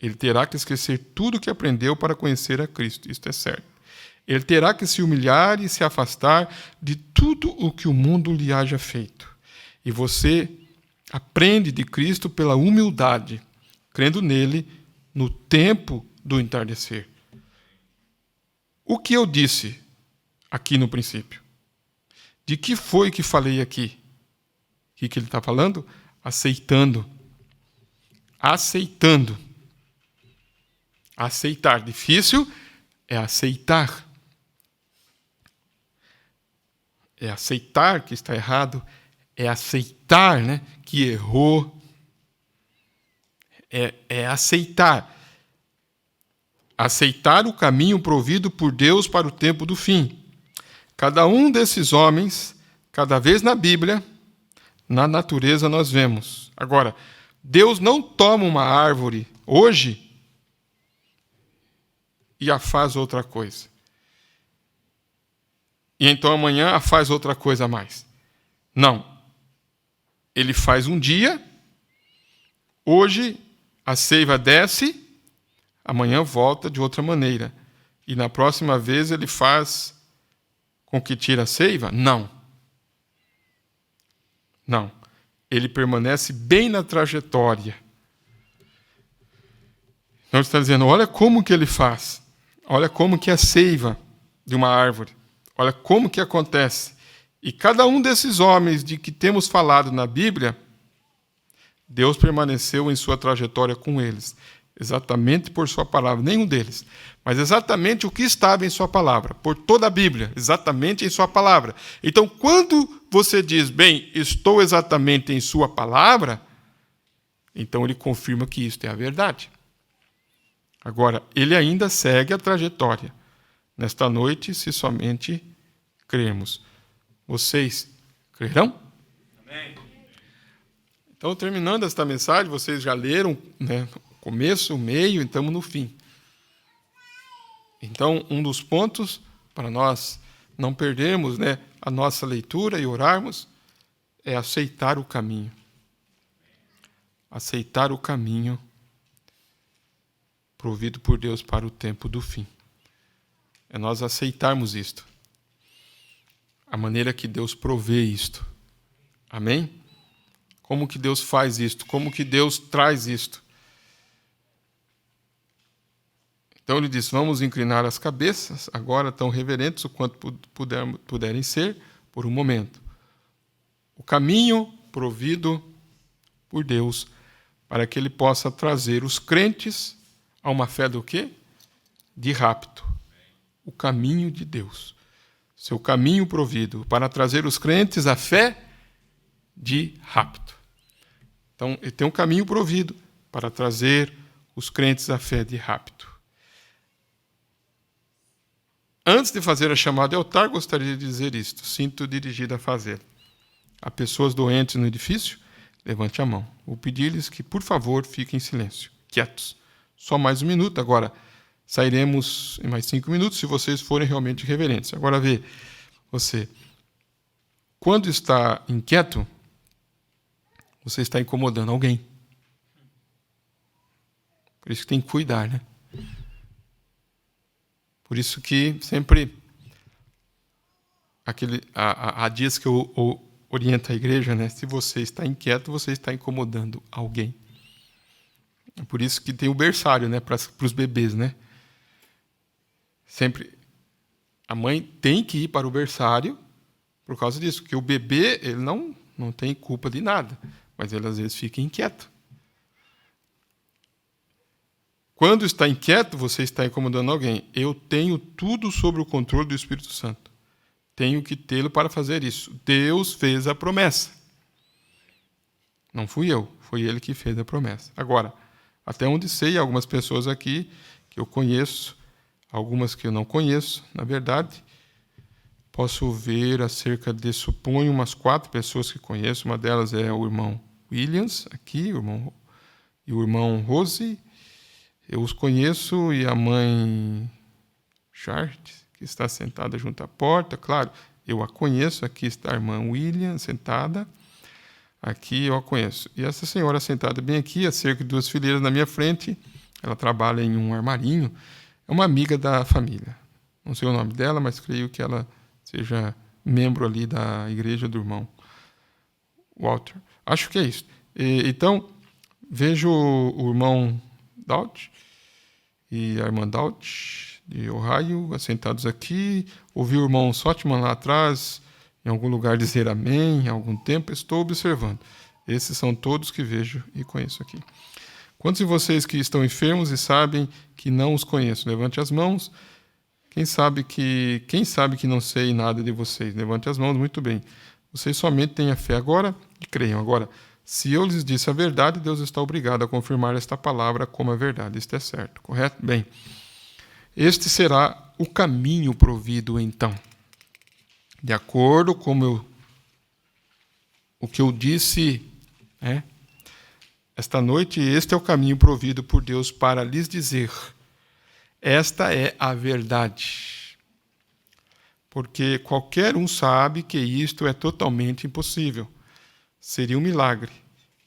S1: Ele terá que esquecer tudo o que aprendeu para conhecer a Cristo, isto é certo. Ele terá que se humilhar e se afastar de tudo o que o mundo lhe haja feito. E você aprende de Cristo pela humildade, crendo nele no tempo do entardecer. O que eu disse aqui no princípio? De que foi que falei aqui? O que ele está falando? Aceitando. Aceitando. Aceitar. Difícil é aceitar. É aceitar que está errado. É aceitar, né, que errou. É aceitar. Aceitar o caminho provido por Deus para o tempo do fim. Cada um desses homens, cada vez na Bíblia, na natureza nós vemos. Agora, Deus não toma uma árvore hoje e a faz outra coisa. E então amanhã a faz outra coisa a mais. Não. Ele faz um dia, hoje a seiva desce, amanhã volta de outra maneira. E na próxima vez ele faz com que tire a seiva? Não. Não. Ele permanece bem na trajetória. Então ele está dizendo, olha como que ele faz. Olha como que é a seiva de uma árvore. Olha como que acontece. E cada um desses homens de que temos falado na Bíblia, Deus permaneceu em sua trajetória com eles. Exatamente por sua palavra. Nenhum deles. Mas exatamente o que estava em sua palavra. Por toda a Bíblia. Exatamente em sua palavra. Então, quando você diz, bem, estou exatamente em sua palavra, então ele confirma que isto é a verdade. Agora, ele ainda segue a trajetória. Nesta noite, se somente crermos. Vocês crerão? Amém. Então, terminando esta mensagem, vocês já leram, né, o começo, o meio, e estamos no fim. Então, um dos pontos para nós não perdermos, né, a nossa leitura e orarmos é aceitar o caminho. Aceitar o caminho provido por Deus para o tempo do fim. É nós aceitarmos isto. A maneira que Deus provê isto. Amém? Como que Deus faz isto? Como que Deus traz isto? Então ele diz, vamos inclinar as cabeças, agora tão reverentes o quanto puderem ser, por um momento. O caminho provido por Deus, para que ele possa trazer os crentes a uma fé do quê? De rapto. O caminho de Deus. Seu caminho provido para trazer os crentes à fé de rapto. Então, ele tem um caminho provido para trazer os crentes à fé de rapto. Antes de fazer a chamada de altar, gostaria de dizer isto. Sinto dirigido a fazer. Há pessoas doentes no edifício? Levante a mão. Vou pedir-lhes que, por favor, fiquem em silêncio, quietos. Só mais um minuto. Agora, sairemos em mais 5 minutos, se vocês forem realmente reverentes. Agora, vê, você, quando está inquieto, você está incomodando alguém. Por isso que tem que cuidar, né? Por isso que sempre há dias que eu oriento a igreja, né? Se você está inquieto, você está incomodando alguém. É por isso que tem o berçário, né? Para os bebês, né? Sempre a mãe tem que ir para o berçário por causa disso, porque o bebê ele não tem culpa de nada, mas ele às vezes fica inquieto. Quando está inquieto, você está incomodando alguém. Eu tenho tudo sob o controle do Espírito Santo. Tenho que tê-lo para fazer isso. Deus fez a promessa. Não fui eu, foi ele que fez a promessa. Agora, até onde sei, algumas pessoas aqui que eu conheço, algumas que eu não conheço, na verdade, posso ver acerca de, suponho, umas 4 pessoas que conheço. Uma delas é o irmão Williams, aqui, e o irmão Rose. Eu os conheço, e a mãe Charles, que está sentada junto à porta. Claro, eu a conheço. Aqui está a irmã William, sentada. Aqui eu a conheço. E essa senhora sentada bem aqui, a cerca de 2 fileiras na minha frente, ela trabalha em um armarinho, é uma amiga da família. Não sei o nome dela, mas creio que ela seja membro ali da igreja do irmão Walter. Acho que é isso. Então, vejo o irmão Daut e a irmã Daut de Ohio assentados aqui. Ouvi o irmão Sotman lá atrás, em algum lugar, dizer amém há algum tempo. Estou observando. Esses são todos que vejo e conheço aqui. Quantos de vocês que estão enfermos e sabem que não os conheço? Levante as mãos. Quem sabe que não sei nada de vocês? Levante as mãos, muito bem. Vocês somente têm a fé agora e creiam. Agora, se eu lhes disse a verdade, Deus está obrigado a confirmar esta palavra como a verdade. Isto é certo, correto? Bem, este será o caminho provido, então. De acordo com o que eu disse, esta noite, este é o caminho provido por Deus para lhes dizer: esta é a verdade. Porque qualquer um sabe que isto é totalmente impossível. Seria um milagre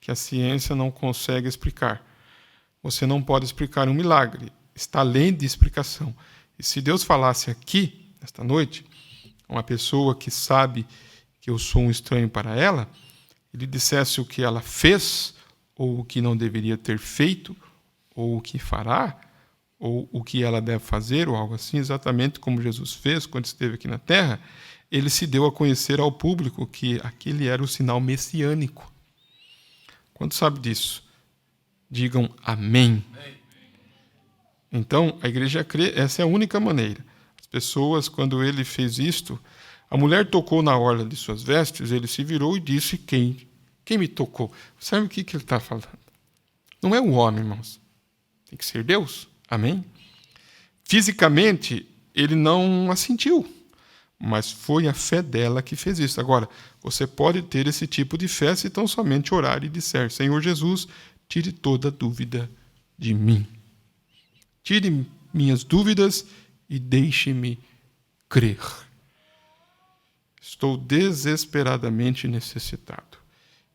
S1: que a ciência não consegue explicar. Você não pode explicar um milagre. Está além de explicação. E se Deus falasse aqui, esta noite, uma pessoa que sabe que eu sou um estranho para ela, ele dissesse o que ela fez, ou o que não deveria ter feito, ou o que fará, ou o que ela deve fazer, ou algo assim, exatamente como Jesus fez quando esteve aqui na Terra, ele se deu a conhecer ao público que aquele era o sinal messiânico. Quantos sabe disso? Digam amém. Então, a igreja crê, essa é a única maneira. As pessoas, quando ele fez isto, a mulher tocou na orla de suas vestes, ele se virou e disse: quem me tocou? Sabe o que ele está falando? Não é o homem, irmãos. Tem que ser Deus. Amém? Fisicamente, ele não a sentiu, mas foi a fé dela que fez isso. Agora, você pode ter esse tipo de fé se tão somente orar e disser: Senhor Jesus, tire toda dúvida de mim. Tire minhas dúvidas e deixe-me crer. Estou desesperadamente necessitado.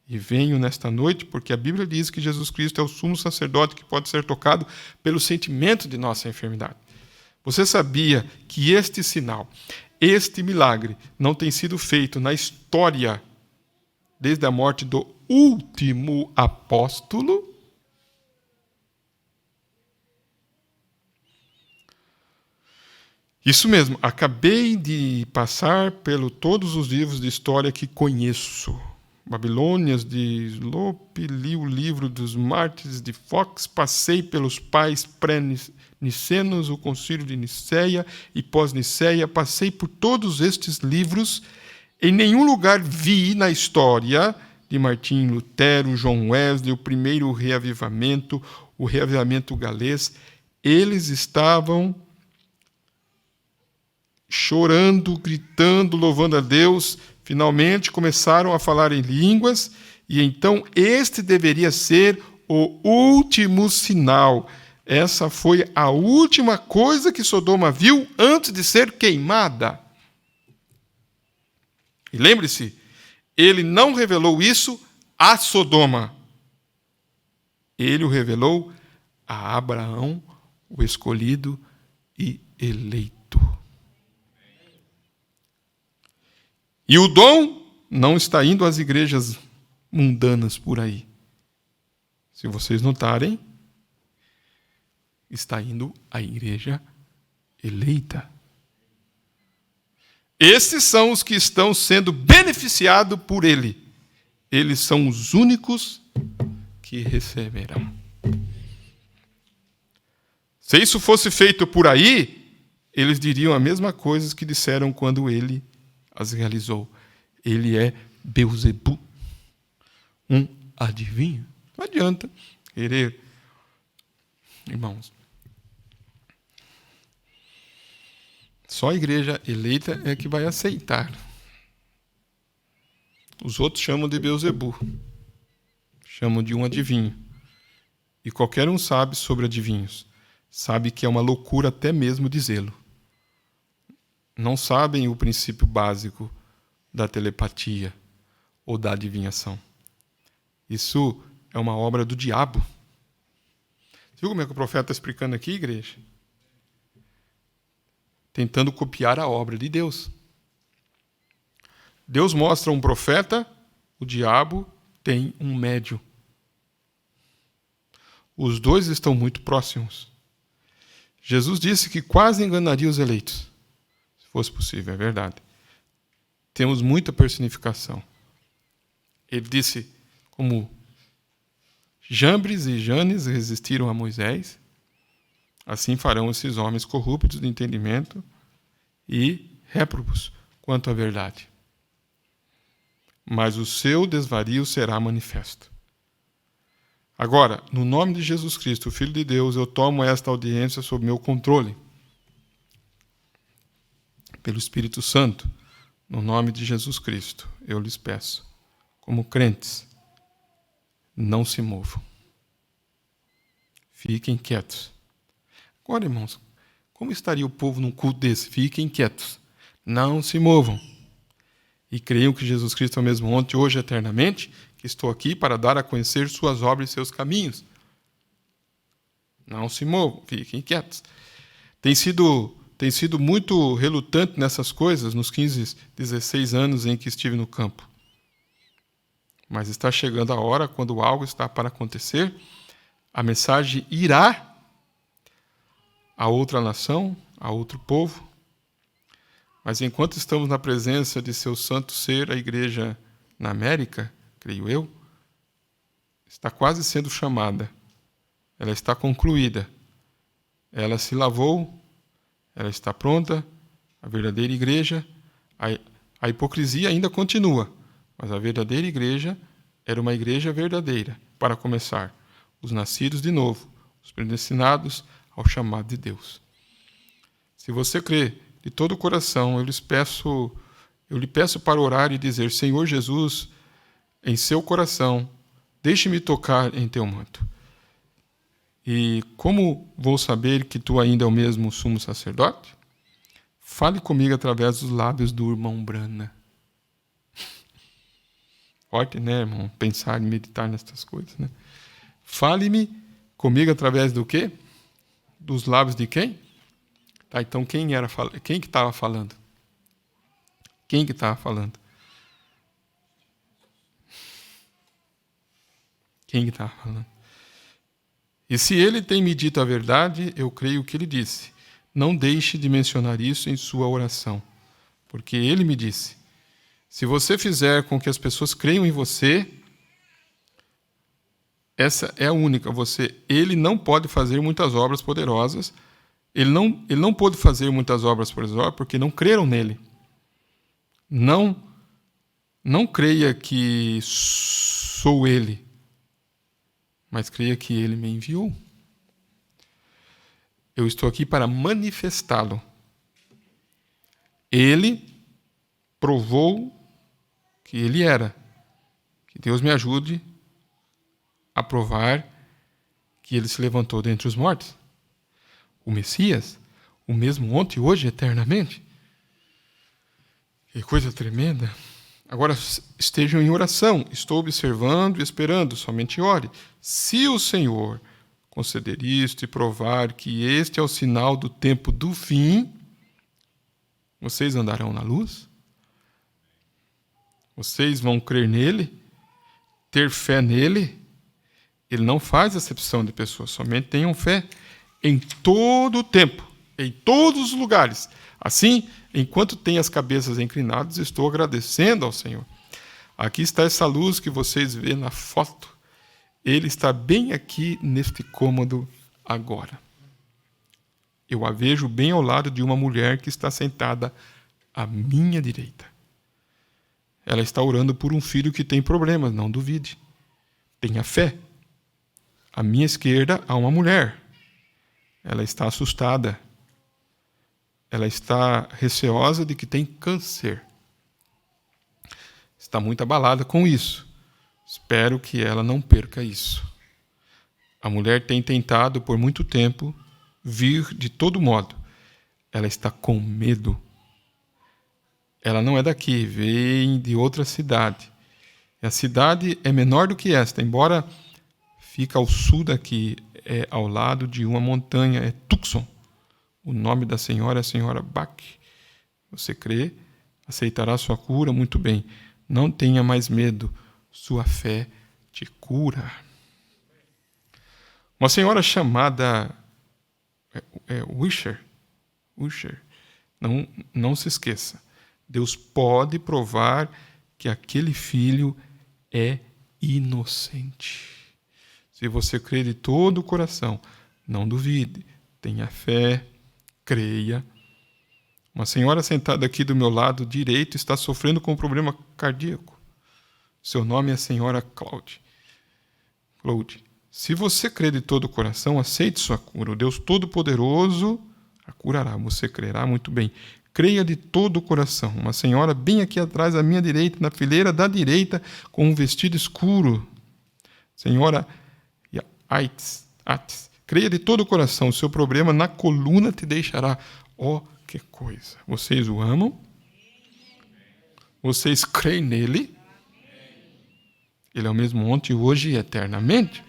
S1: E venho nesta noite porque a Bíblia diz que Jesus Cristo é o sumo sacerdote que pode ser tocado pelo sentimento de nossa enfermidade. Você sabia que este sinal, este milagre, não tem sido feito na história desde a morte do último apóstolo? Isso mesmo, acabei de passar pelo todos os livros de história que conheço. Babilônias de Slope, li o livro dos Mártires de Fox, passei pelos pais pré-nicenos, o concílio de Niceia e pós-Niceia, passei por todos estes livros. Em nenhum lugar vi na história de Martim Lutero, John Wesley, o primeiro reavivamento, o reavivamento galês, eles estavam chorando, gritando, louvando a Deus. Finalmente começaram a falar em línguas, e então este deveria ser o último sinal. Essa foi a última coisa que Sodoma viu antes de ser queimada. E lembre-se, ele não revelou isso a Sodoma. Ele o revelou a Abraão, o escolhido e eleito. E o dom não está indo às igrejas mundanas por aí. Se vocês notarem, está indo à igreja eleita. Esses são os que estão sendo beneficiados por ele. Eles são os únicos que receberão. Se isso fosse feito por aí, eles diriam a mesma coisa que disseram quando ele as realizou. Ele é Beelzebu, um adivinho. Não adianta querer, irmãos. Só a igreja eleita é que vai aceitar. Os outros chamam de Beelzebu, chamam de um adivinho. E qualquer um sabe sobre adivinhos. Sabe que é uma loucura até mesmo dizê-lo. Não sabem o princípio básico da telepatia ou da adivinhação. Isso é uma obra do diabo. Você viu como é que o profeta está explicando aqui, igreja? Tentando copiar a obra de Deus. Deus mostra um profeta, o diabo tem um médium. Os dois estão muito próximos. Jesus disse que quase enganaria os eleitos. Fosse possível, é verdade. Temos muita personificação. Ele disse, como Jambres e Janes resistiram a Moisés. Assim farão esses homens corruptos de entendimento e réprobos quanto à verdade. Mas o seu desvario será manifesto. Agora, no nome de Jesus Cristo, o Filho de Deus, eu tomo esta audiência sob meu controle. Pelo Espírito Santo, no nome de Jesus Cristo, eu lhes peço, como crentes, não se movam. Fiquem quietos. Agora, irmãos, como estaria o povo num culto desse? Fiquem quietos. Não se movam. E creiam que Jesus Cristo é o mesmo ontem, hoje e eternamente, que estou aqui para dar a conhecer suas obras e seus caminhos. Não se movam, fiquem quietos. Tem sido muito relutante nessas coisas nos 15, 16 anos em que estive no campo. Mas está chegando a hora, quando algo está para acontecer, a mensagem irá a outra nação, a outro povo. Mas enquanto estamos na presença de seu santo ser, a igreja na América, creio eu, está quase sendo chamada. Ela está concluída. Ela se lavou, ela está pronta, a verdadeira igreja. A hipocrisia ainda continua, mas a verdadeira igreja era uma igreja verdadeira, para começar. Os nascidos de novo, os predestinados ao chamado de Deus. Se você crê de todo o coração, eu lhe peço para orar e dizer: Senhor Jesus, em seu coração, deixe-me tocar em teu manto. E como vou saber que tu ainda é o mesmo sumo sacerdote? Fale comigo através dos lábios do irmão Brana. Forte, né, irmão? Pensar e meditar nessas coisas, né? Fale-me comigo através do quê? Dos lábios de quem? Tá, então quem que estava falando? Quem que estava falando? Quem que estava falando? E se ele tem me dito a verdade, eu creio que ele disse. Não deixe de mencionar isso em sua oração, porque ele me disse: se você fizer com que as pessoas creiam em você, essa é a única. Ele não pode fazer muitas obras poderosas. Ele não pôde fazer muitas obras poderosas porque não creram nele. Não creia que sou ele, mas creia que ele me enviou. Eu estou aqui para manifestá-lo. Ele provou que ele era. Que Deus me ajude a provar que ele se levantou dentre os mortos. O Messias, o mesmo ontem, hoje, eternamente. Que coisa tremenda. Agora estejam em oração. Estou observando e esperando, somente ore. Se o Senhor conceder isto e provar que este é o sinal do tempo do fim, vocês andarão na luz? Vocês vão crer nele? Ter fé nele? Ele não faz acepção de pessoas, somente tenham fé em todo o tempo, em todos os lugares. Assim, enquanto tem as cabeças inclinadas, estou agradecendo ao Senhor. Aqui está essa luz que vocês vêem na foto. Ele está bem aqui neste cômodo agora. Eu a vejo bem ao lado de uma mulher que está sentada à minha direita. Ela está orando por um filho que tem problemas, não duvide. Tenha fé. À minha esquerda há uma mulher. Ela está assustada. Ela está receosa de que tem câncer. Está muito abalada com isso. Espero que ela não perca isso. A mulher tem tentado por muito tempo vir de todo modo. Ela está com medo. Ela não é daqui, vem de outra cidade. A cidade é menor do que esta, embora fica ao sul daqui, é ao lado de uma montanha, é Tucson. O nome da senhora é a senhora Bach. Você crê, aceitará sua cura, muito bem. Não tenha mais medo, sua fé te cura. Uma senhora chamada Wisher, não se esqueça, Deus pode provar que aquele filho é inocente. Se você crer de todo o coração, não duvide, tenha fé, creia. Uma senhora sentada aqui do meu lado direito está sofrendo com um problema cardíaco. Seu nome é a senhora Claude. Se você crer de todo o coração, aceite sua cura. O Deus Todo-Poderoso a curará. Você crerá muito bem. Creia de todo o coração. Uma senhora bem aqui atrás, à minha direita, na fileira da direita, com um vestido escuro. Senhora Aitz, creia de todo o coração. O seu problema na coluna te deixará. Que coisa. Vocês o amam? Vocês creem nele? Ele é o mesmo ontem, hoje e eternamente.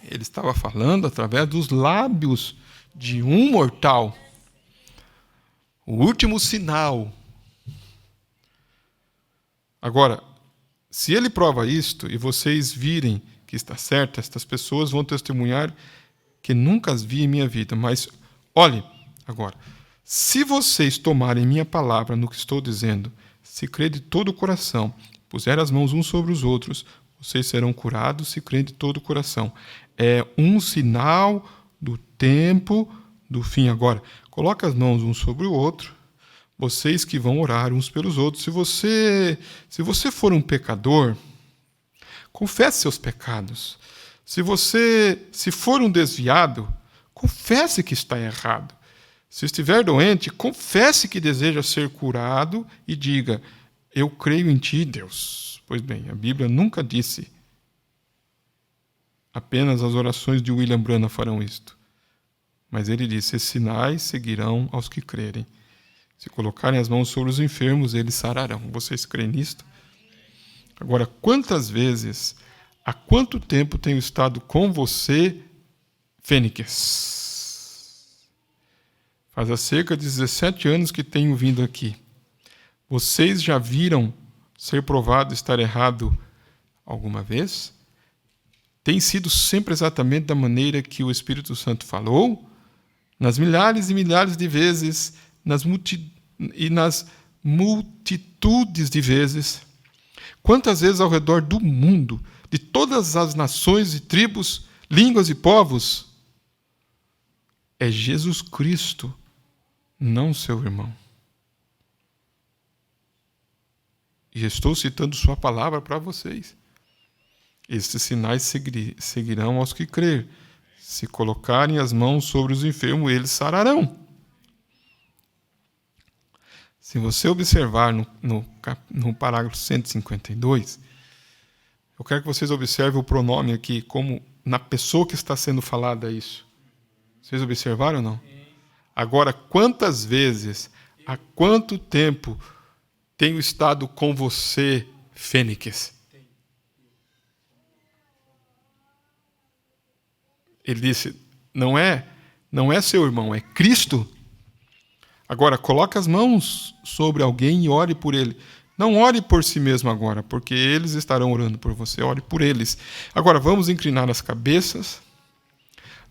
S1: Ele estava falando através dos lábios de um mortal. O último sinal. Agora, se ele prova isto e vocês virem que está certo, estas pessoas vão testemunhar que nunca as vi em minha vida. Mas, olhe, agora, se vocês tomarem minha palavra no que estou dizendo, se crer de todo o coração, puser as mãos uns sobre os outros, vocês serão curados se crer de todo o coração. É um sinal do tempo do fim. Agora, coloca as mãos um sobre o outro, vocês que vão orar uns pelos outros. Se você for um pecador, confesse seus pecados. Se for um desviado, confesse que está errado. Se estiver doente, confesse que deseja ser curado e diga: eu creio em ti, Deus. Pois bem, a Bíblia nunca disse apenas as orações de William Branham farão isto. Mas ele disse: esses sinais seguirão aos que crerem. Se colocarem as mãos sobre os enfermos, eles sararão. Vocês creem nisto? Agora, quantas vezes, há quanto tempo tenho estado com você, Fênix? Faz há cerca de 17 anos que tenho vindo aqui. Vocês já viram ser provado estar errado alguma vez? Tem sido sempre exatamente da maneira que o Espírito Santo falou? Nas milhares e milhares de vezes, nas multitudes de vezes. Quantas vezes ao redor do mundo, de todas as nações e tribos, línguas e povos, é Jesus Cristo, não seu irmão. E estou citando sua palavra para vocês. Estes sinais seguirão aos que crer. Se colocarem as mãos sobre os enfermos, eles sararão. Se você observar no parágrafo 152, eu quero que vocês observem o pronome aqui, como na pessoa que está sendo falada isso. Vocês observaram ou não? Agora, quantas vezes, há quanto tempo tenho estado com você, Fênix? Ele disse, não é seu irmão, é Cristo. Agora, coloque as mãos sobre alguém e ore por ele. Não ore por si mesmo agora, porque eles estarão orando por você. Ore por eles. Agora, vamos inclinar as cabeças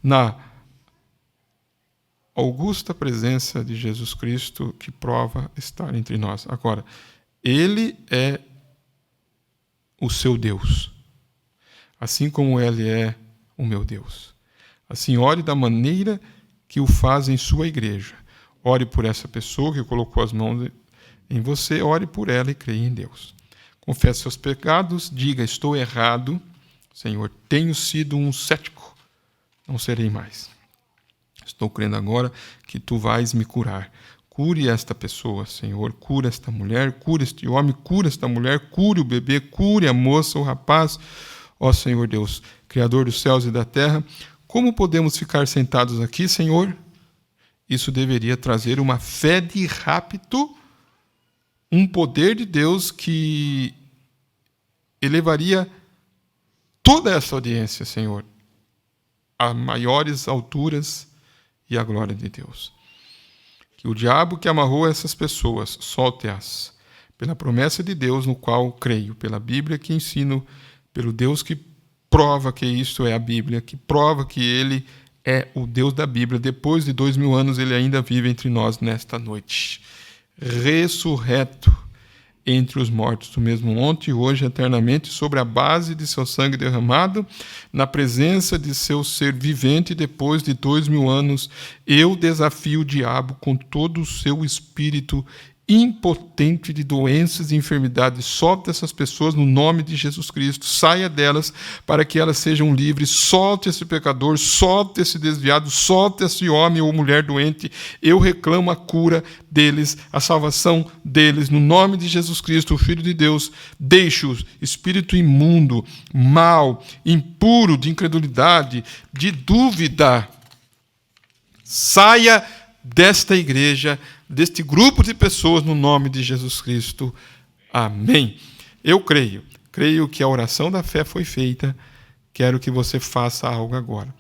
S1: na augusta presença de Jesus Cristo, que prova estar entre nós. Agora, ele é o seu Deus, assim como ele é o meu Deus. Assim, ore da maneira que o faz em sua igreja. Ore por essa pessoa que colocou as mãos em você, ore por ela e creia em Deus. Confesse seus pecados, diga, estou errado, Senhor, tenho sido um cético, não serei mais. Estou crendo agora que tu vais me curar. Cure esta pessoa, Senhor, cura esta mulher, cura este homem, cura esta mulher, cure o bebê, cure a moça, o rapaz. Ó Senhor Deus, Criador dos céus e da terra, como podemos ficar sentados aqui, Senhor? Isso deveria trazer uma fé de rápido, um poder de Deus que elevaria toda essa audiência, Senhor, a maiores alturas e a glória de Deus. Que o diabo que amarrou essas pessoas, solte-as, pela promessa de Deus no qual creio, pela Bíblia que ensino, pelo Deus que prova que isto é a Bíblia, que prova que ele é o Deus da Bíblia. Depois de 2000 anos, ele ainda vive entre nós nesta noite. Ressurreto, entre os mortos, o mesmo ontem e hoje, eternamente, sobre a base de seu sangue derramado, na presença de seu ser vivente, depois de 2000 anos, eu desafio o diabo com todo o seu espírito impotente de doenças e enfermidades. Solte essas pessoas no nome de Jesus Cristo, saia delas para que elas sejam livres. Solte esse pecador, solte esse desviado, solte esse homem ou mulher doente. Eu reclamo a cura deles, a salvação deles, no nome de Jesus Cristo, o Filho de Deus. Deixe-os, espírito imundo, mau, impuro, de incredulidade, de dúvida, saia desta igreja, deste grupo de pessoas, no nome de Jesus Cristo. Amém. Eu creio que a oração da fé foi feita. Quero que você faça algo agora.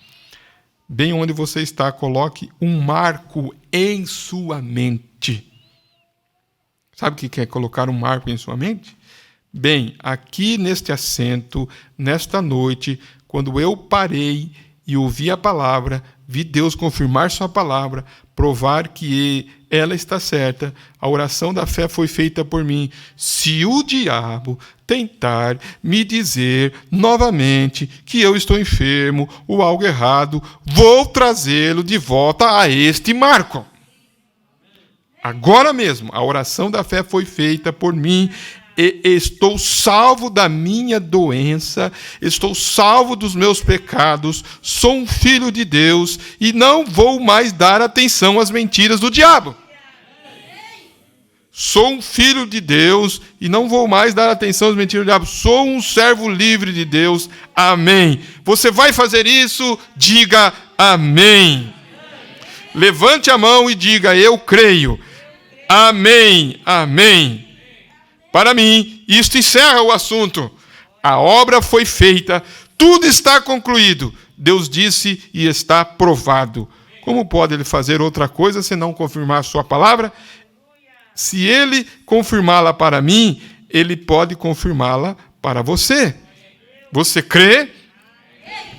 S1: Bem onde você está, coloque um marco em sua mente. Sabe o que é colocar um marco em sua mente? Bem, aqui neste assento, nesta noite, quando eu parei e ouvi a palavra, vi Deus confirmar sua palavra, provar que ela está certa, a oração da fé foi feita por mim. Se o diabo tentar me dizer novamente que eu estou enfermo ou algo errado, vou trazê-lo de volta a este marco. Agora mesmo, a oração da fé foi feita por mim. Estou salvo da minha doença, estou salvo dos meus pecados, sou um filho de Deus e não vou mais dar atenção às mentiras do diabo. Sou um filho de Deus e não vou mais dar atenção às mentiras do diabo. Sou um servo livre de Deus. Amém. Você vai fazer isso? Diga amém. Levante a mão e diga: eu creio. Amém. Amém. Para mim, isto encerra o assunto. A obra foi feita, tudo está concluído. Deus disse e está provado. Como pode ele fazer outra coisa senão confirmar a sua palavra? Se ele confirmá-la para mim, ele pode confirmá-la para você. Você crê?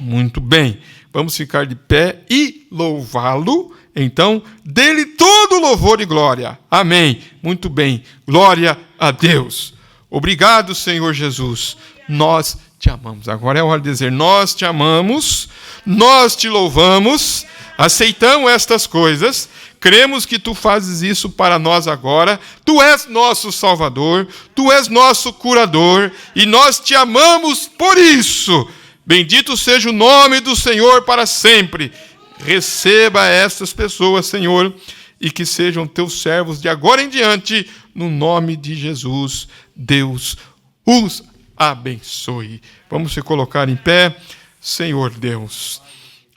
S1: Muito bem. Vamos ficar de pé e louvá-lo. Então, dele todo louvor e glória. Amém. Muito bem. Glória a Deus. Obrigado, Senhor Jesus. Nós te amamos. Agora é hora de dizer: nós te amamos, nós te louvamos, aceitamos estas coisas, cremos que tu fazes isso para nós agora. Tu és nosso Salvador, tu és nosso curador e nós te amamos por isso. Bendito seja o nome do Senhor para sempre. Receba estas pessoas, Senhor, e que sejam teus servos de agora em diante, no nome de Jesus. Deus os abençoe. Vamos se colocar em pé. Senhor Deus,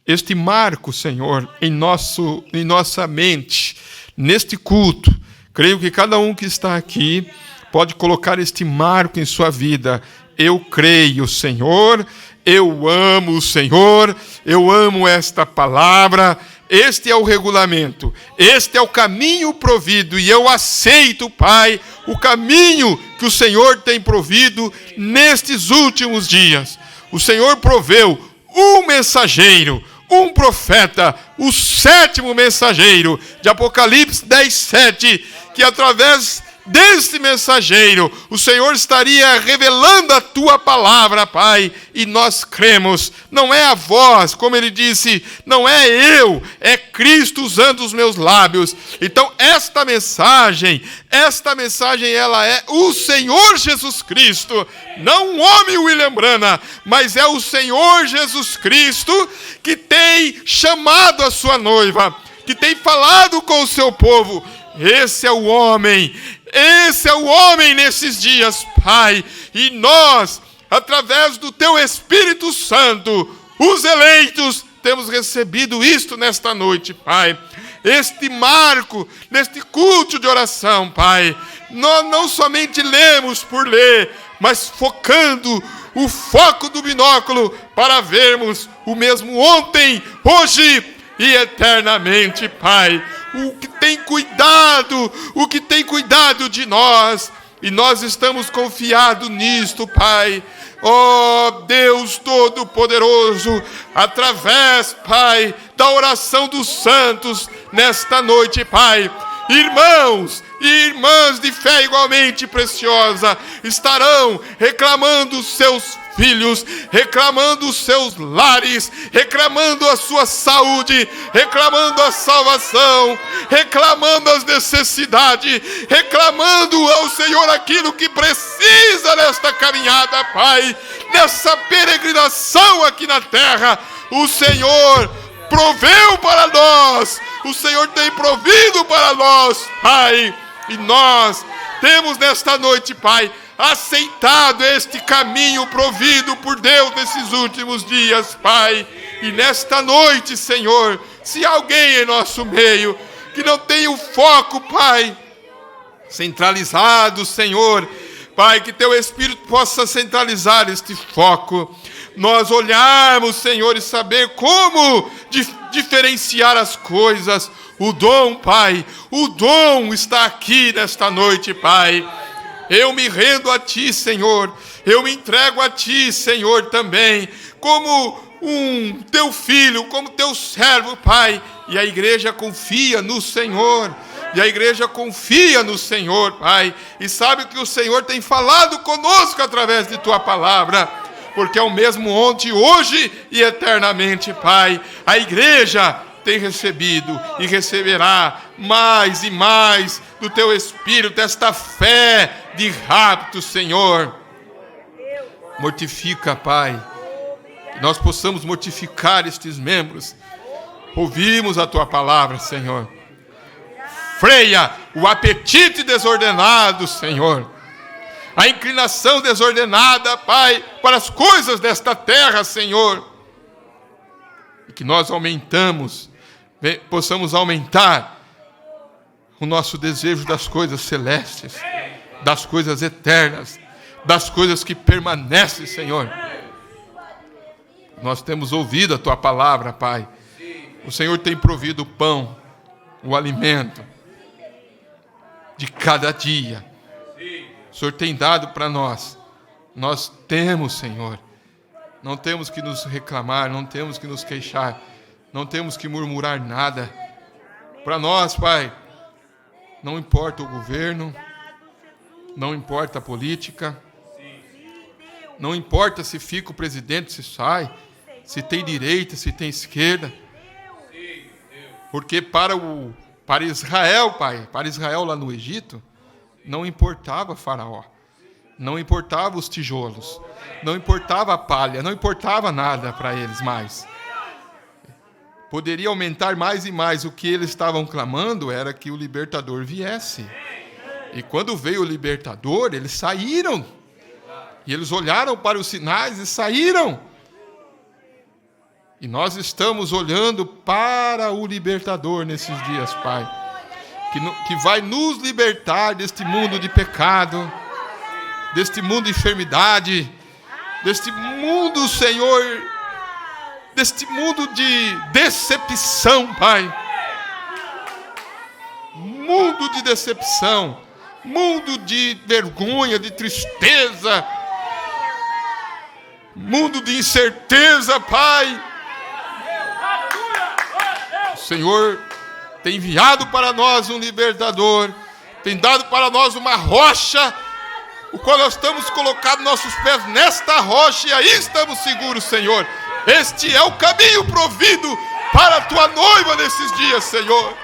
S1: este marco, Senhor, em nossa mente, neste culto, creio que cada um que está aqui pode colocar este marco em sua vida. Eu creio, Senhor. Eu amo o Senhor, eu amo esta palavra, este é o regulamento, este é o caminho provido, e eu aceito, Pai, o caminho que o Senhor tem provido nestes últimos dias. O Senhor proveu um mensageiro, um profeta, o 7º mensageiro de Apocalipse 10:7, que através deste mensageiro, o Senhor estaria revelando a tua palavra, Pai, e nós cremos. Não é a voz, como ele disse, não é eu, é Cristo usando os meus lábios. Então, esta mensagem, ela é o Senhor Jesus Cristo, não o homem William Branham, mas é o Senhor Jesus Cristo que tem chamado a sua noiva, que tem falado com o seu povo. Esse é o homem nesses dias, Pai. E nós, através do Teu Espírito Santo, os eleitos, temos recebido isto nesta noite, Pai. Este marco, neste culto de oração, Pai. Nós não somente lemos por ler, mas focando o foco do binóculo para vermos o mesmo ontem, hoje e eternamente, Pai. O que tem cuidado de nós, e nós estamos confiados nisto, Pai. Ó Deus Todo-Poderoso, através, Pai, da oração dos santos nesta noite, Pai. Irmãos e irmãs de fé igualmente preciosa estarão reclamando os seus filhos, reclamando os seus lares, reclamando a sua saúde, reclamando a salvação, reclamando as necessidades, reclamando ao Senhor aquilo que precisa nesta caminhada, Pai, nessa peregrinação aqui na terra. O Senhor proveu para nós, o Senhor tem provido para nós, Pai, e nós temos nesta noite, Pai, aceitado este caminho provido por Deus nesses últimos dias, Pai. E nesta noite, Senhor, se alguém em nosso meio que não tem o foco, Pai, centralizado, Senhor, Pai, que Teu Espírito possa centralizar este foco, nós olharmos, Senhor, e saber como diferenciar as coisas. O dom, Pai, o dom está aqui nesta noite, Pai. Eu me rendo a Ti, Senhor. Eu me entrego a Ti, Senhor, também, como um Teu filho, como Teu servo, Pai. E a igreja confia no Senhor. E a igreja confia no Senhor, Pai. E sabe que o Senhor tem falado conosco através de Tua palavra. Porque é o mesmo ontem, hoje e eternamente, Pai. A igreja tem recebido e receberá mais e mais do Teu Espírito, esta fé de rapto, Senhor. Mortifica, Pai, que nós possamos mortificar estes membros. Ouvimos a Tua palavra, Senhor. Freia o apetite desordenado, Senhor. A inclinação desordenada, Pai, para as coisas desta terra, Senhor. E que nós possamos aumentar o nosso desejo das coisas celestes, das coisas eternas, das coisas que permanecem, Senhor. Nós temos ouvido a Tua palavra, Pai. O Senhor tem provido o pão, o alimento de cada dia. O Senhor tem dado para nós. Nós temos, Senhor. Não temos que nos reclamar, não temos que nos queixar, não temos que murmurar nada. Para nós, Pai, não importa o governo, não importa a política, não importa se fica o presidente, se sai, se tem direita, se tem esquerda. Porque para Israel, Pai, para Israel lá no Egito, não importava Faraó, não importava os tijolos, não importava a palha, não importava nada para eles mais. Poderia aumentar mais e mais. O que eles estavam clamando era que o libertador viesse. E quando veio o libertador, eles saíram. E eles olharam para os sinais e saíram. E nós estamos olhando para o libertador nesses dias, Pai. Que vai nos libertar deste mundo de pecado, deste mundo de enfermidade, deste mundo, Senhor, deste mundo de decepção, Pai. Mundo de decepção, mundo de vergonha, de tristeza, mundo de incerteza, Pai. O Senhor tem enviado para nós um libertador, tem dado para nós uma rocha, o qual nós estamos colocando nossos pés nesta rocha e aí estamos seguros, Senhor. Este é o caminho provido para a Tua noiva nesses dias, Senhor.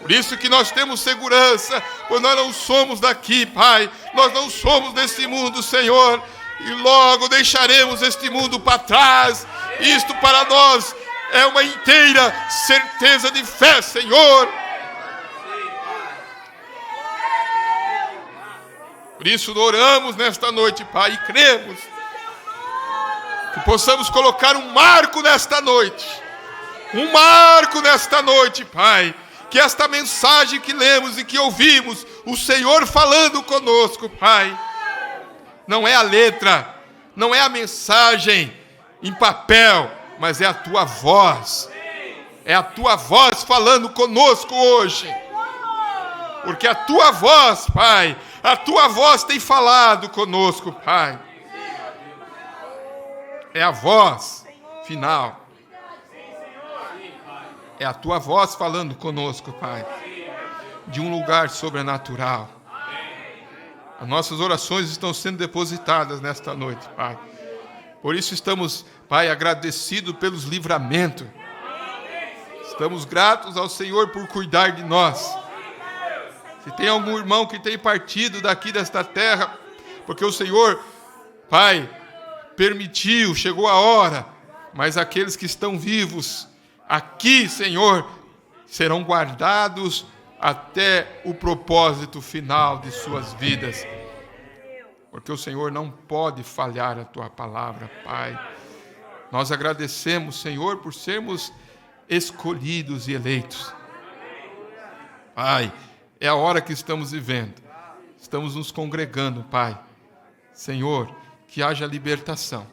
S1: Por isso que nós temos segurança, pois nós não somos daqui, Pai. Nós não somos desse mundo, Senhor. E logo deixaremos este mundo para trás. Isto para nós é uma inteira certeza de fé, Senhor. Por isso oramos nesta noite, Pai, e cremos que possamos colocar um marco nesta noite. Um marco nesta noite, Pai. Que esta mensagem que lemos e que ouvimos, o Senhor falando conosco, Pai, não é a letra, não é a mensagem em papel, mas é a Tua voz. É a Tua voz falando conosco hoje. Porque a Tua voz, Pai, a Tua voz tem falado conosco, Pai. É a voz final. É a Tua voz falando conosco, Pai. de um lugar sobrenatural. As nossas orações estão sendo depositadas nesta noite, Pai. Por isso estamos, Pai, agradecidos pelos livramentos. Estamos gratos ao Senhor por cuidar de nós. Se tem algum irmão que tem partido daqui desta terra, porque o Senhor, Pai, permitiu, chegou a hora, mas aqueles que estão vivos aqui, Senhor, serão guardados até o propósito final de suas vidas. Porque o Senhor não pode falhar a Tua palavra, Pai. Nós agradecemos, Senhor, por sermos escolhidos e eleitos. Pai, é a hora que estamos vivendo. Estamos nos congregando, Pai. Senhor, que haja libertação.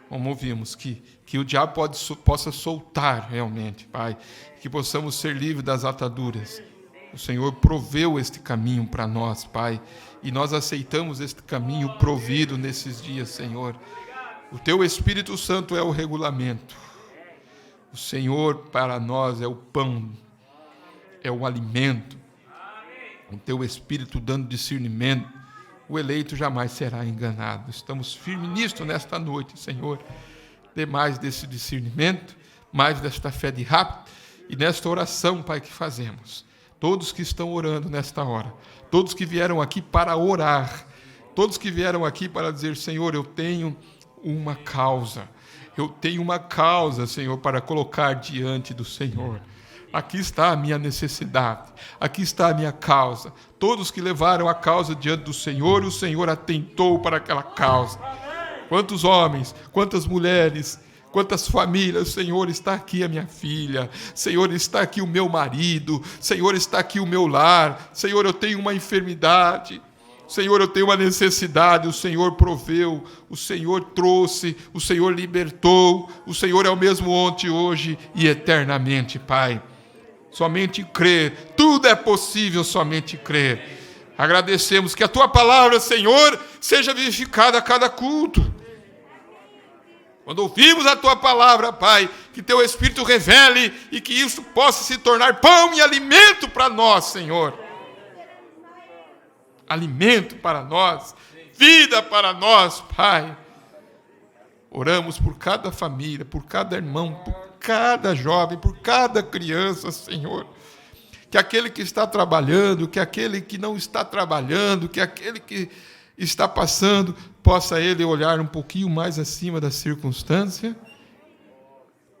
S1: Como ouvimos, que o diabo possa soltar realmente, Pai. Que possamos ser livres das ataduras. O Senhor proveu este caminho para nós, Pai. E nós aceitamos este caminho provido nesses dias, Senhor. O Teu Espírito Santo é o regulamento. O Senhor para nós é o pão, é o alimento. O Teu Espírito dando discernimento. O eleito jamais será enganado. Estamos firmes nisto nesta noite, Senhor. Dê mais desse discernimento, mais desta fé de rápido e nesta oração, Pai, que fazemos. Todos que estão orando nesta hora, todos que vieram aqui para orar, todos que vieram aqui para dizer, Senhor, eu tenho uma causa, Senhor, para colocar diante do Senhor. Aqui está a minha necessidade, aqui está a minha causa. Todos que levaram a causa diante do Senhor, o Senhor atentou para aquela causa. Quantos homens, quantas mulheres, quantas famílias, Senhor, está aqui a minha filha, Senhor, está aqui o meu marido, Senhor, está aqui o meu lar, Senhor, eu tenho uma enfermidade, Senhor, eu tenho uma necessidade, o Senhor proveu, o Senhor trouxe, o Senhor libertou, o Senhor é o mesmo ontem, hoje e eternamente, Pai. Somente crer, tudo é possível, somente crer. Agradecemos que a Tua palavra, Senhor, seja vivificada a cada culto. Quando ouvimos a Tua palavra, Pai, que Teu Espírito revele e que isso possa se tornar pão e alimento para nós, Senhor. Alimento para nós, vida para nós, Pai. Oramos por cada família, por cada irmão, por cada jovem, por cada criança, Senhor. Que aquele que está trabalhando, que aquele que não está trabalhando, que aquele que está passando, possa ele olhar um pouquinho mais acima da circunstância,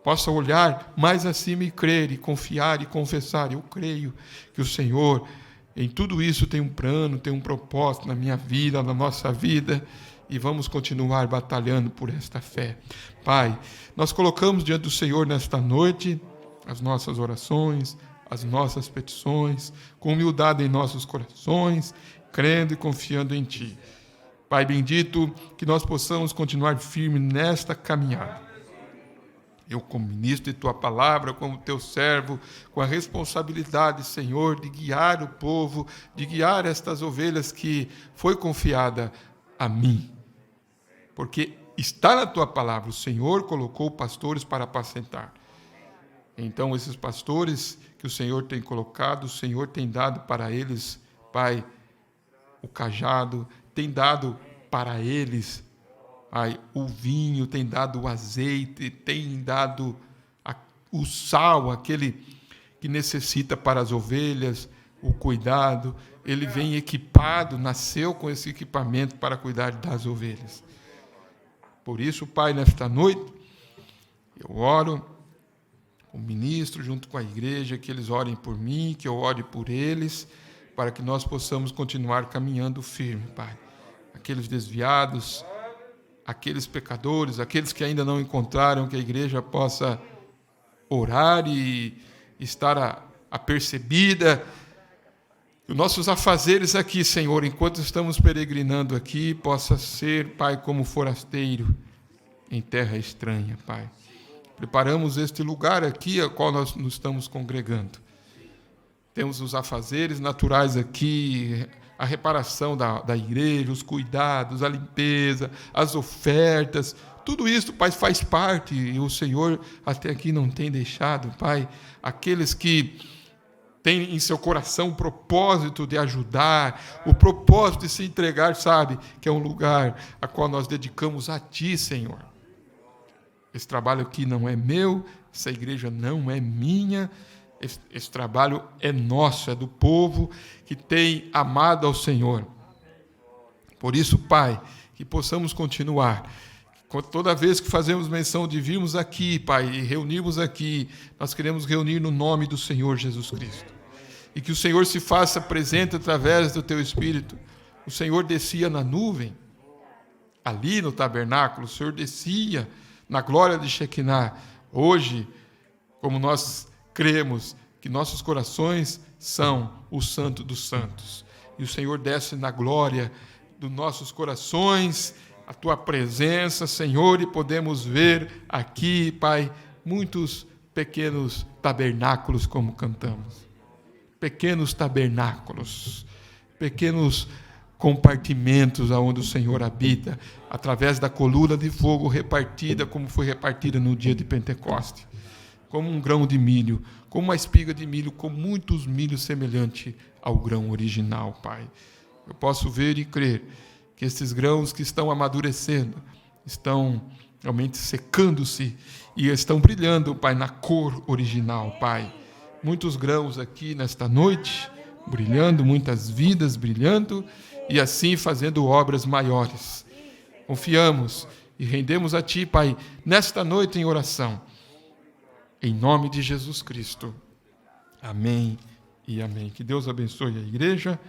S1: possa olhar mais acima e crer, e confiar, e confessar. Eu creio que o Senhor, em tudo isso, tem um plano, tem um propósito na minha vida, na nossa vida, e vamos continuar batalhando por esta fé. Pai, nós colocamos diante do Senhor nesta noite as nossas orações, as nossas petições, com humildade em nossos corações, crendo e confiando em Ti. Pai bendito, que nós possamos continuar firmes nesta caminhada. Eu, como ministro de Tua palavra, como Teu servo, com a responsabilidade, Senhor, de guiar o povo, de guiar estas ovelhas que foi confiada a mim. Porque está na Tua palavra, o Senhor colocou pastores para apacentar. Então, esses pastores que o Senhor tem colocado, o Senhor tem dado para eles, Pai, o cajado, tem dado para eles, Pai, o vinho, tem dado o azeite, tem dado o sal, aquele que necessita para as ovelhas, o cuidado. Ele vem equipado, nasceu com esse equipamento para cuidar das ovelhas. Por isso, Pai, nesta noite, eu oro com o ministro, junto com a igreja, que eles orem por mim, que eu ore por eles, para que nós possamos continuar caminhando firme, Pai. Aqueles desviados, aqueles pecadores, aqueles que ainda não encontraram, que a igreja possa orar e estar apercebida. Os nossos afazeres aqui, Senhor, enquanto estamos peregrinando aqui, possa ser, Pai, como forasteiro em terra estranha, Pai. Preparamos este lugar aqui, a qual nós nos estamos congregando. Temos os afazeres naturais aqui, a reparação da igreja, os cuidados, a limpeza, as ofertas, tudo isso, Pai, faz parte, e o Senhor até aqui não tem deixado, Pai, aqueles que tem em seu coração o propósito de ajudar, o propósito de se entregar, sabe, que é um lugar a qual nós dedicamos a Ti, Senhor. Esse trabalho aqui não é meu, essa igreja não é minha, esse trabalho é nosso, é do povo que tem amado ao Senhor. Por isso, Pai, que possamos continuar. Toda vez que fazemos menção de virmos aqui, Pai, e reunirmos aqui, nós queremos reunir no nome do Senhor Jesus Cristo. E que o Senhor se faça presente através do Teu Espírito. O Senhor descia na nuvem, ali no tabernáculo, o Senhor descia na glória de Shekinah. Hoje, como nós cremos que nossos corações são o Santo dos Santos, e o Senhor desce na glória dos nossos corações, a Tua presença, Senhor, e podemos ver aqui, Pai, muitos pequenos tabernáculos, como cantamos. Pequenos tabernáculos, pequenos compartimentos aonde o Senhor habita, através da coluna de fogo repartida, como foi repartida no dia de Pentecoste, como um grão de milho, como uma espiga de milho, com muitos milhos semelhante ao grão original, Pai. Eu posso ver e crer que esses grãos que estão amadurecendo, estão realmente secando-se e estão brilhando, Pai, na cor original, Pai. Muitos grãos aqui nesta noite, brilhando, muitas vidas brilhando, e assim fazendo obras maiores. Confiamos e rendemos a Ti, Pai, nesta noite em oração. Em nome de Jesus Cristo. Amém e amém. Que Deus abençoe a igreja.